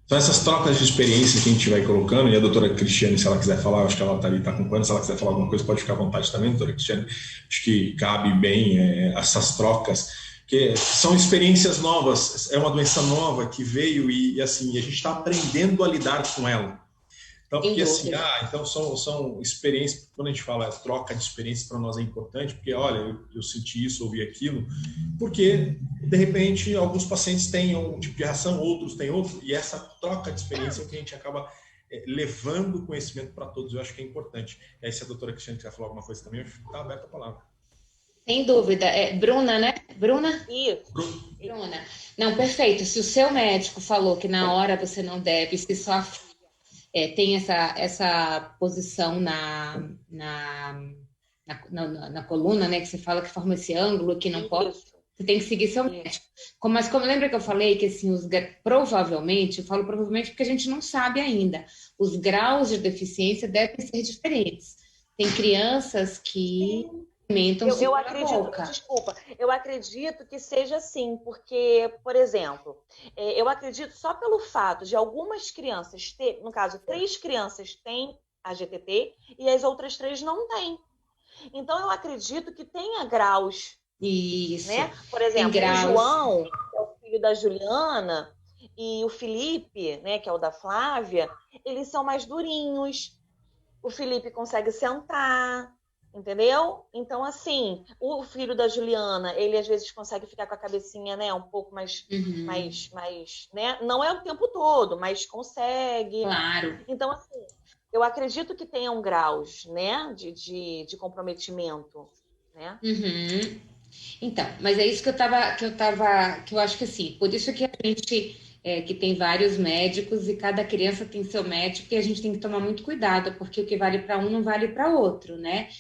Então, essas trocas de experiência que a gente vai colocando, e a doutora Cristiane, se ela quiser falar, acho que ela está ali, está acompanhando, se ela quiser falar alguma coisa, pode ficar à vontade também, doutora Cristiane. Acho que cabe bem essas trocas, porque são experiências novas, é uma doença nova que veio e assim, a gente está aprendendo a lidar com ela. Então, porque assim, então são experiências, quando a gente fala troca de experiências, para nós é importante, porque, olha, eu senti isso, ouvi aquilo, porque, de repente, alguns pacientes têm um tipo de reação, outros têm outro, e essa troca de experiência é o que a gente acaba levando conhecimento para todos, eu acho que é importante. E aí, se a doutora Cristiane quiser falar alguma coisa também, está aberta a palavra. Sem dúvida. É Bruna, né? Bruna? Isso. Bruna. Não, perfeito. Se o seu médico falou que na hora você não deve, se sua filha tem essa posição na coluna, né? Que você fala que forma esse ângulo, que não pode, você tem que seguir seu médico. Mas como lembra que eu falei que assim, provavelmente, eu falo provavelmente porque a gente não sabe ainda, os graus de deficiência devem ser diferentes. Tem crianças que eu acredito que seja assim, porque, por exemplo, eu acredito só pelo fato de algumas crianças ter, no caso, 3 crianças têm a GTT e as outras 3 não têm. Então, eu acredito que tenha graus. Isso. Né? Por exemplo, o João, que é o filho da Juliana, e o Felipe, né, que é o da Flávia, eles são mais durinhos. O Felipe consegue sentar. Entendeu? Então, assim, o filho da Juliana, ele às vezes consegue ficar com a cabecinha, né, um pouco mais, né? Não é o tempo todo, mas consegue. Claro. Então, assim, eu acredito que tenham graus, né, de comprometimento, né? Uhum. Então, mas é isso que eu acho que assim, por isso que a gente que tem vários médicos e cada criança tem seu médico e a gente tem que tomar muito cuidado, porque o que vale para um não vale para outro, né?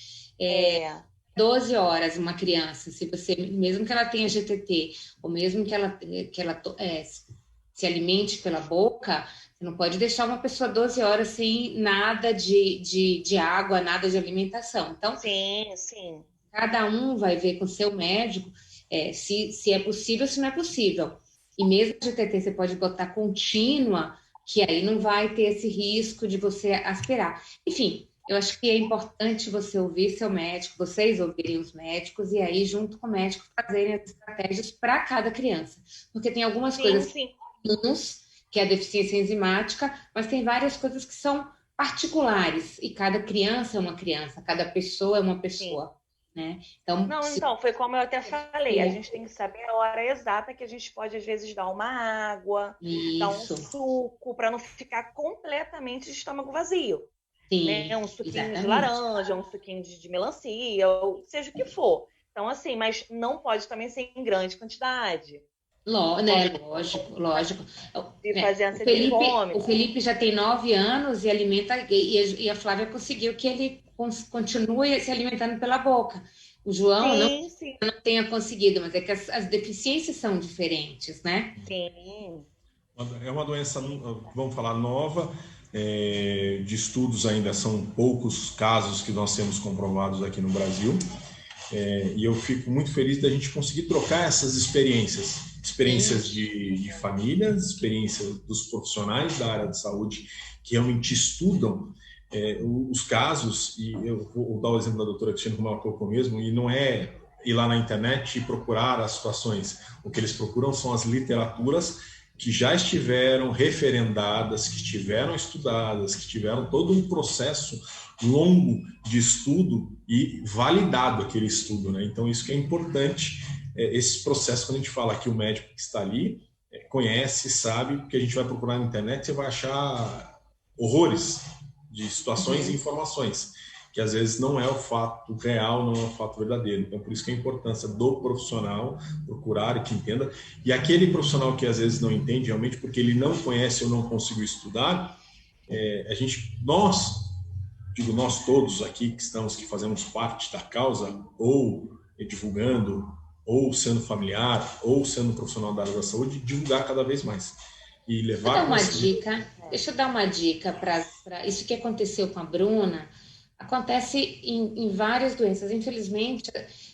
12 horas uma criança, se você, mesmo que ela tenha GTT, ou mesmo que ela se alimente pela boca, você não pode deixar uma pessoa 12 horas sem nada de água, nada de alimentação. Então, sim. Cada um vai ver com o seu médico se é possível ou se não é possível. E mesmo a GTT você pode botar contínua, que aí não vai ter esse risco de você aspirar. Enfim, eu acho que é importante você ouvir seu médico, vocês ouvirem os médicos e aí, junto com o médico, fazerem as estratégias para cada criança. Porque tem algumas coisas comuns, que é a deficiência enzimática, mas tem várias coisas que são particulares. E cada criança é uma criança, cada pessoa é uma pessoa. Né? Então, então, foi como eu até falei, a gente tem que saber a hora exata que a gente pode, às vezes, dar uma água, dar um suco, para não ficar completamente de estômago vazio. Né? Um suquinho de laranja, um suquinho de melancia, ou seja o que for. Então, assim, mas não pode também ser em grande quantidade. Lógico. E fazer ânsia de vômito. O Felipe já tem 9 anos e alimenta, e a Flávia conseguiu que ele continue se alimentando pela boca. O João não tenha conseguido, mas é que as deficiências são diferentes, né? Sim. É uma doença, vamos falar, nova, de estudos ainda são poucos casos que nós temos comprovados aqui no Brasil, e eu fico muito feliz da gente conseguir trocar essas experiências de famílias, experiências dos profissionais da área de saúde que realmente estudam os casos, e eu vou dar o exemplo da doutora Cristiane, como ela colocou mesmo, e não é ir lá na internet e procurar as situações. O que eles procuram são as literaturas que já estiveram referendadas, que estiveram estudadas, que tiveram todo um processo longo de estudo e validado aquele estudo, né? Então, isso que é importante, esse processo, quando a gente fala que o médico que está ali conhece, sabe, porque a gente vai procurar na internet, você vai achar horrores de situações e informações, que às vezes não é o fato real, não é o fato verdadeiro. Então, por isso que a importância do profissional procurar e que entenda. E aquele profissional que às vezes não entende realmente, porque ele não conhece ou não conseguiu estudar, nós todos aqui que fazemos parte da causa, ou divulgando, ou sendo familiar, ou sendo profissional da área da saúde, divulgar cada vez mais. e levar Deixa eu dar uma dica para isso que aconteceu com a Bruna. Acontece em várias doenças, infelizmente,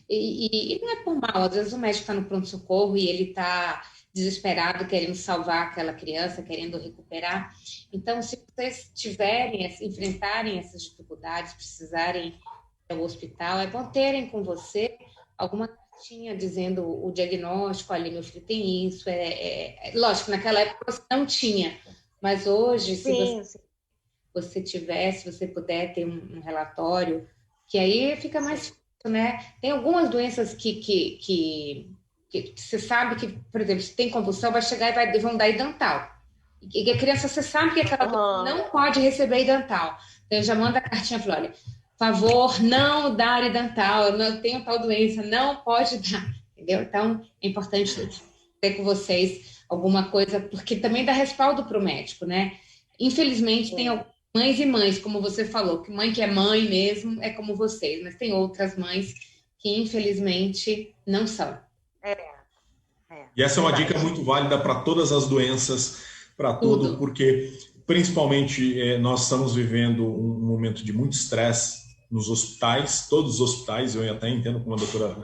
e não é por mal. Às vezes o médico está no pronto-socorro e ele está desesperado, querendo salvar aquela criança, querendo recuperar. Então, se vocês enfrentarem essas dificuldades, precisarem ir ao hospital, é bom terem com você alguma cartinha dizendo o diagnóstico, olha, meu filho tem isso. Lógico, naquela época você não tinha, mas hoje, se você puder ter um relatório, que aí fica mais fácil, né? Tem algumas doenças que você sabe que, por exemplo, se tem convulsão, vai chegar e vão dar idantal. E a criança, você sabe que aquela não pode receber idantal. Então, já manda a cartinha e fala, olha, favor, não dar idantal, eu não tenho tal doença, não pode dar, entendeu? Então, é importante ter com vocês alguma coisa, porque também dá respaldo para o médico, né? Infelizmente, tem mães e mães, como você falou, que é mãe mesmo, é como vocês, mas tem outras mães que, infelizmente, não são. E essa é uma dica muito válida para todas as doenças, para tudo, porque principalmente nós estamos vivendo um momento de muito estresse nos hospitais, todos os hospitais, eu até entendo como a doutora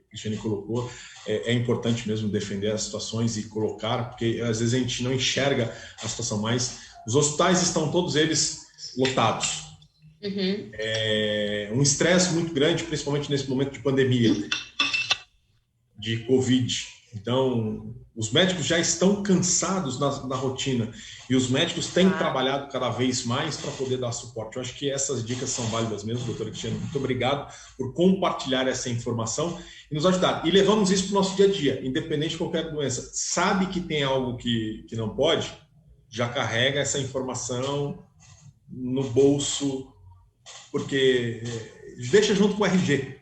Cristiane colocou, é importante mesmo defender as situações e colocar, porque às vezes a gente não enxerga a situação, mas os hospitais estão todos eles lotados. Um estresse muito grande, principalmente nesse momento de pandemia, de Covid. Então, os médicos já estão cansados na rotina e os médicos têm trabalhado cada vez mais para poder dar suporte. Eu acho que essas dicas são válidas mesmo, doutora Cristiane. Muito obrigado por compartilhar essa informação e nos ajudar. E levamos isso para o nosso dia a dia, independente de qualquer doença. Sabe que tem algo que não pode? Já carrega essa informação no bolso, porque deixa junto com o RG.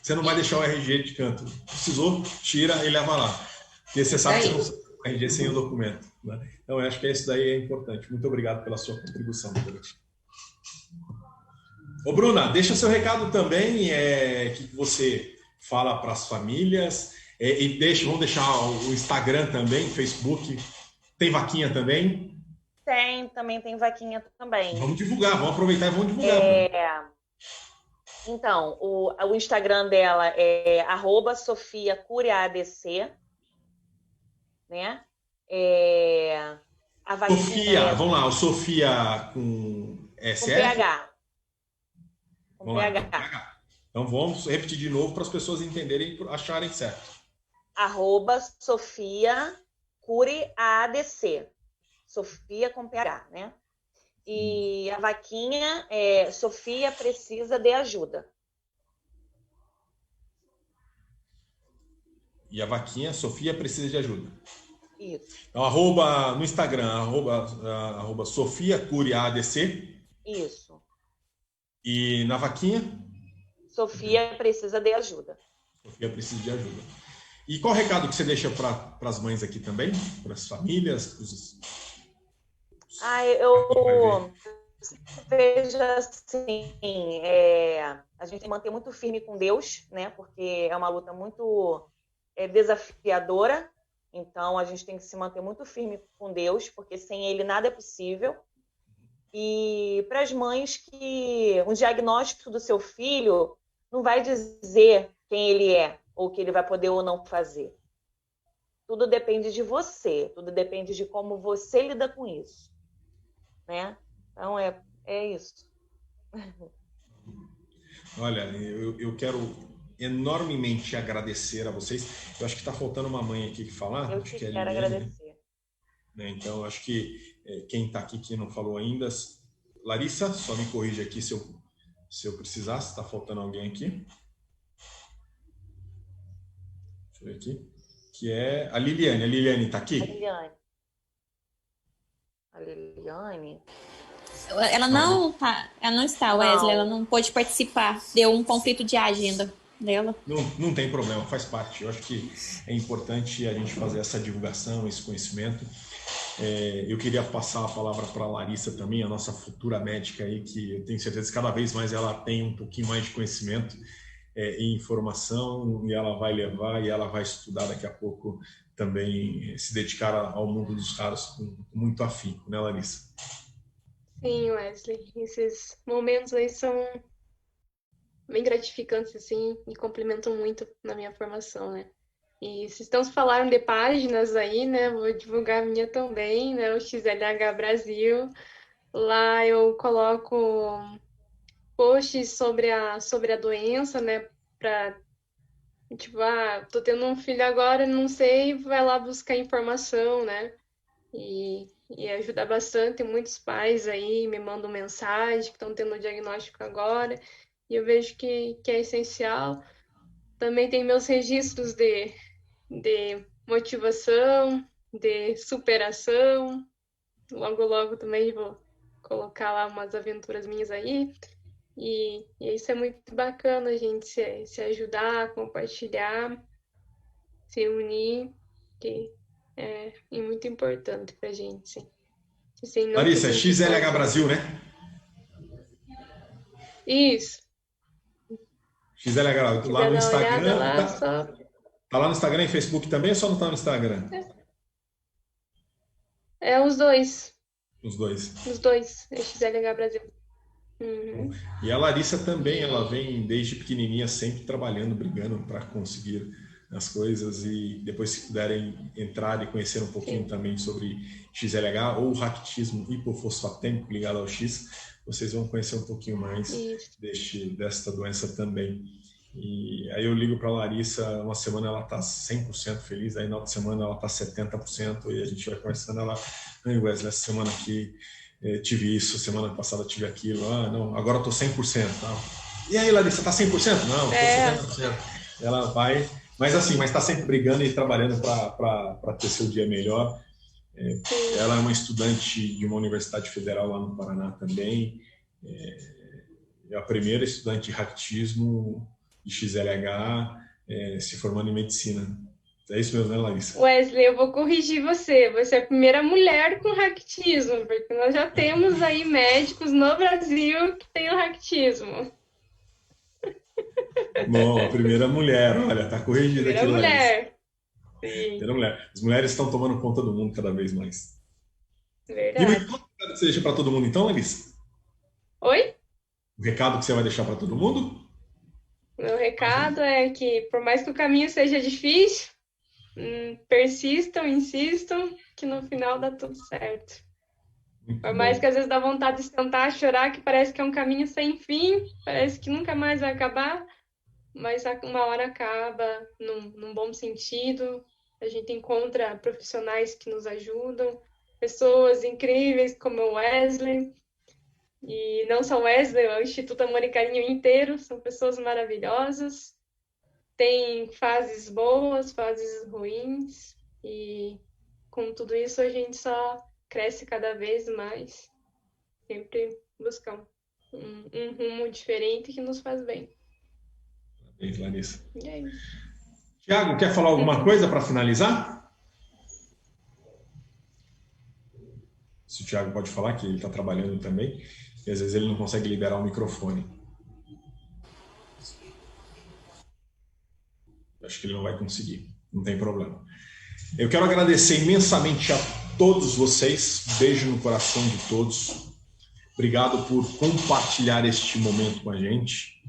Você não vai deixar o RG de canto. Precisou, tira e leva lá. Porque você sabe que você não sabe o RG sem o documento. Né? Então, eu acho que isso daí é importante. Muito obrigado pela sua contribuição, doutora. Ô, Bruna, deixa seu recado também, que você fala para as famílias. E vamos deixar o Instagram também, Facebook. Tem vaquinha também? Também tem vaquinha também. Vamos divulgar, vamos aproveitar e vamos divulgar. Então, o Instagram dela é @SofiaCuriaADC, né? A vaquinha Sofia, vamos lá, o Sofia com SF? Com PH. Com PH. Então vamos repetir de novo para as pessoas entenderem e acharem certo. @SofiaCuriaADC. Sofia com PH, né? E a vaquinha é Sofia precisa de ajuda. E a vaquinha, Sofia precisa de ajuda. Isso. Então, no Instagram, @SofiaCuriaADC. Isso. E na vaquinha? Sofia precisa de ajuda. Sofia precisa de ajuda. E qual o recado que você deixa para as mães aqui também? Para as famílias? Eu vejo assim, a gente tem que manter muito firme com Deus, né? Porque é uma luta muito desafiadora. Então, a gente tem que se manter muito firme com Deus, porque sem Ele nada é possível. E para as mães que um diagnóstico do seu filho não vai dizer quem ele é, ou o que ele vai poder ou não fazer. Tudo depende de você, tudo depende de como você lida com isso. Né? Então, é isso. Olha, eu quero enormemente agradecer a vocês. Eu acho que está faltando uma mãe aqui que falar. Eu quero agradecer. Né? Então, acho que quem está aqui que não falou ainda, Larissa, só me corrija aqui se eu precisar, se está faltando alguém aqui. Deixa eu ver aqui. Que é a Liliane. A Liliane está aqui? A Liliane? Ela não está, Wesley. Ela não pôde participar. Deu um conflito de agenda dela. Não tem problema, faz parte. Eu acho que é importante a gente fazer essa divulgação, esse conhecimento. Eu queria passar a palavra para a Larissa também, a nossa futura médica aí, que eu tenho certeza que cada vez mais ela tem um pouquinho mais de conhecimento. em informação, e ela vai levar e ela vai estudar daqui a pouco também, se dedicar ao mundo dos raros com muito afinco, né, Larissa? Sim, Wesley. Esses momentos aí são bem gratificantes, assim, e complementam muito na minha formação, né? E se estamos falando de páginas aí, né? Vou divulgar a minha também, né? O XLH Brasil. Lá eu coloco posts sobre a doença, né? Pra, tipo, tô tendo um filho agora, não sei, vai lá buscar informação, né? E ajuda bastante. Muitos pais aí me mandam mensagem que estão tendo o diagnóstico agora, e eu vejo que é essencial. Também tem meus registros de motivação, de superação. Logo, logo também vou colocar lá umas aventuras minhas aí. E isso é muito bacana, a gente se ajudar, compartilhar, se unir, que é muito importante pra gente, sim. Assim, não se Larissa, é sentir XLH sozinho. Brasil, né? Isso. XLH, lá Quiser no dar uma olhada Instagram, lá, só. tá lá no Instagram e Facebook também, ou só não tá no Instagram? É os dois. Os dois. Os dois. É XLH Brasil. Uhum. E a Larissa também, ela vem desde pequenininha sempre trabalhando, brigando para conseguir as coisas, e depois se puderem entrar e conhecer um pouquinho Sim. também sobre XLH ou raquitismo hipofosfatêmico ligado ao X, vocês vão conhecer um pouquinho mais Isso. desta doença também. E aí eu ligo para a Larissa, uma semana ela está 100% feliz, aí na outra semana ela está 70%, e a gente vai conversando, ela, Wesley, essa semana aqui tive isso, semana passada tive aquilo, não, agora eu tô 100%. Tá? E aí, Larissa, tá 100%? Não, tô 70%. Ela vai, mas assim, mas tá sempre brigando e trabalhando para ter seu dia melhor. Ela é uma estudante de uma universidade federal lá no Paraná também, é a primeira estudante de raquitismo de XLH, se formando em medicina. É isso mesmo, né, Larissa? Wesley, eu vou corrigir você. Você é a primeira mulher com raquitismo, porque nós já temos aí médicos no Brasil que têm o raquitismo. Bom, a primeira mulher, olha, tá corrigida aqui, Primeira Larissa. mulher. Sim, Primeira mulher. As mulheres estão tomando conta do mundo cada vez mais. E o verdade. recado que você deixa para todo mundo, então, Larissa? Oi? O recado que você vai deixar para todo mundo? Meu recado é que, por mais que o caminho seja difícil, persistam, insistam, que no final dá tudo certo. Muito Por mais bom. que às vezes dá vontade de sentar, chorar, que parece que é um caminho sem fim, parece que nunca mais vai acabar, mas uma hora acaba num bom sentido. A gente encontra profissionais que nos ajudam, pessoas incríveis como o Wesley, e não só o Wesley, o Instituto Amor e Carinho inteiro, são pessoas maravilhosas. Tem fases boas, fases ruins, e com tudo isso a gente só cresce cada vez mais, sempre buscar um rumo diferente que nos faz bem. Parabéns, Larissa. E é isso. Tiago, quer falar alguma coisa para finalizar? Se o Tiago pode falar, que ele está trabalhando também, e às vezes ele não consegue liberar o microfone. Acho que ele não vai conseguir, não tem problema. Eu quero agradecer imensamente a todos vocês, beijo no coração de todos. Obrigado por compartilhar este momento com a gente.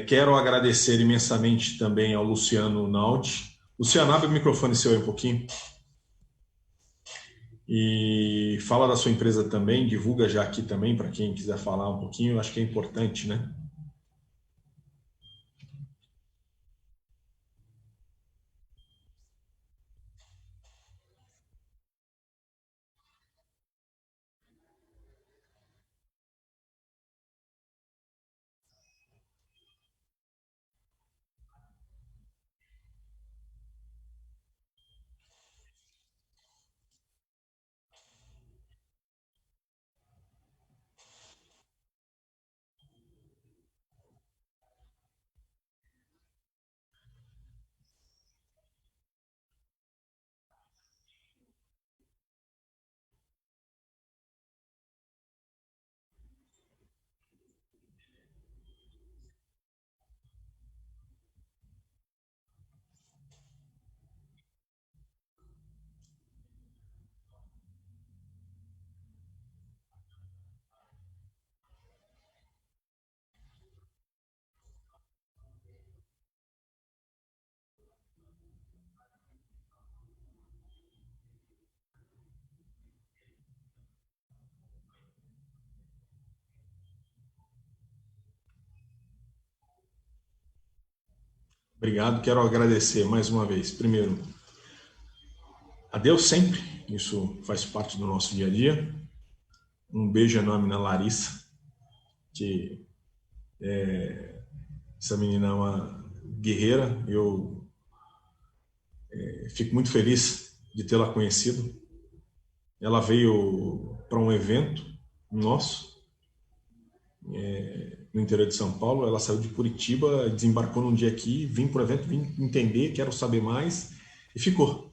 Quero agradecer imensamente também ao Luciano Naldi. Luciano, abre o microfone seu aí um pouquinho. E fala da sua empresa também, divulga já aqui também para quem quiser falar um pouquinho, eu acho que é importante, né? Obrigado. Quero agradecer mais uma vez, primeiro, a Deus sempre, isso faz parte do nosso dia a dia. Um beijo enorme na Larissa, que essa menina é uma guerreira. Eu fico muito feliz de tê-la conhecido. Ela veio para um evento nosso, no interior de São Paulo. Ela saiu de Curitiba, desembarcou num dia aqui, vim para o evento, vim entender, quero saber mais, e ficou.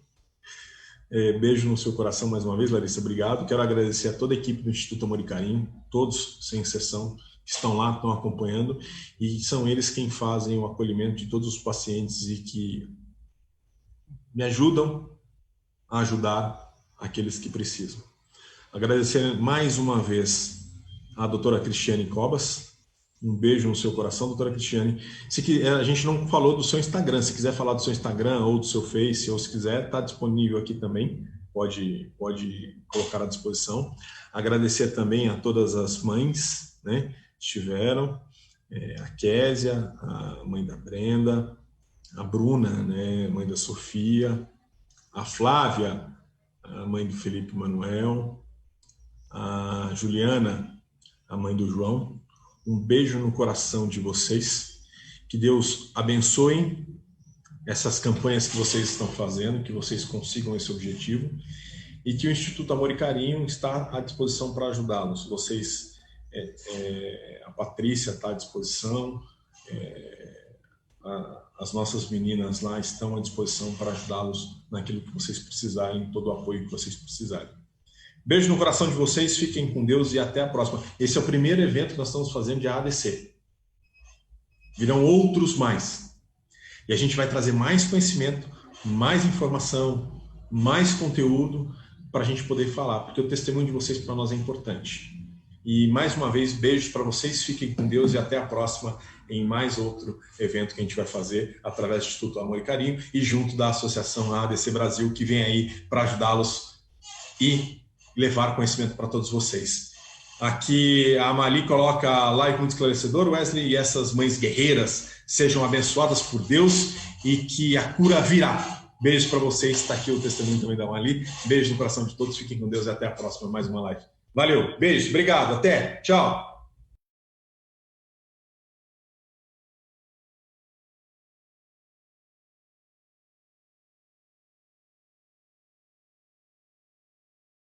Beijo no seu coração mais uma vez, Larissa, obrigado. Quero agradecer a toda a equipe do Instituto Amor e Carinho, todos, sem exceção, que estão lá, estão acompanhando, e são eles quem fazem o acolhimento de todos os pacientes e que me ajudam a ajudar aqueles que precisam. Agradecer mais uma vez a doutora Cristiane Cobas. Um beijo no seu coração, doutora Cristiane. A gente não falou do seu Instagram. Se quiser falar do seu Instagram ou do seu Face, ou se quiser, está disponível aqui também. Pode colocar à disposição. Agradecer também a todas as mães, né, que estiveram. A Késia, a mãe da Brenda, a Bruna, né, mãe da Sofia, a Flávia, a mãe do Felipe Manuel, a Juliana, a mãe do João. Um beijo no coração de vocês. Que Deus abençoe essas campanhas que vocês estão fazendo, que vocês consigam esse objetivo e que o Instituto Amor e Carinho está à disposição para ajudá-los. Vocês, a Patrícia está à disposição, as nossas meninas lá estão à disposição para ajudá-los naquilo que vocês precisarem, todo o apoio que vocês precisarem. Beijo no coração de vocês, fiquem com Deus e até a próxima. Esse é o primeiro evento que nós estamos fazendo de AADC. Virão outros mais. E a gente vai trazer mais conhecimento, mais informação, mais conteúdo para a gente poder falar, porque o testemunho de vocês para nós é importante. E mais uma vez, beijos para vocês, fiquem com Deus e até a próxima em mais outro evento que a gente vai fazer através do Instituto Amor e Carinho e junto da Associação AADC Brasil, que vem aí para ajudá-los e levar conhecimento para todos vocês. Aqui a Amali coloca like muito esclarecedor, Wesley, e essas mães guerreiras sejam abençoadas por Deus e que a cura virá. Beijo para vocês, está aqui o testemunho também da Amali. Beijo no coração de todos, fiquem com Deus e até a próxima, mais uma live. Valeu, beijo, obrigado, até, tchau.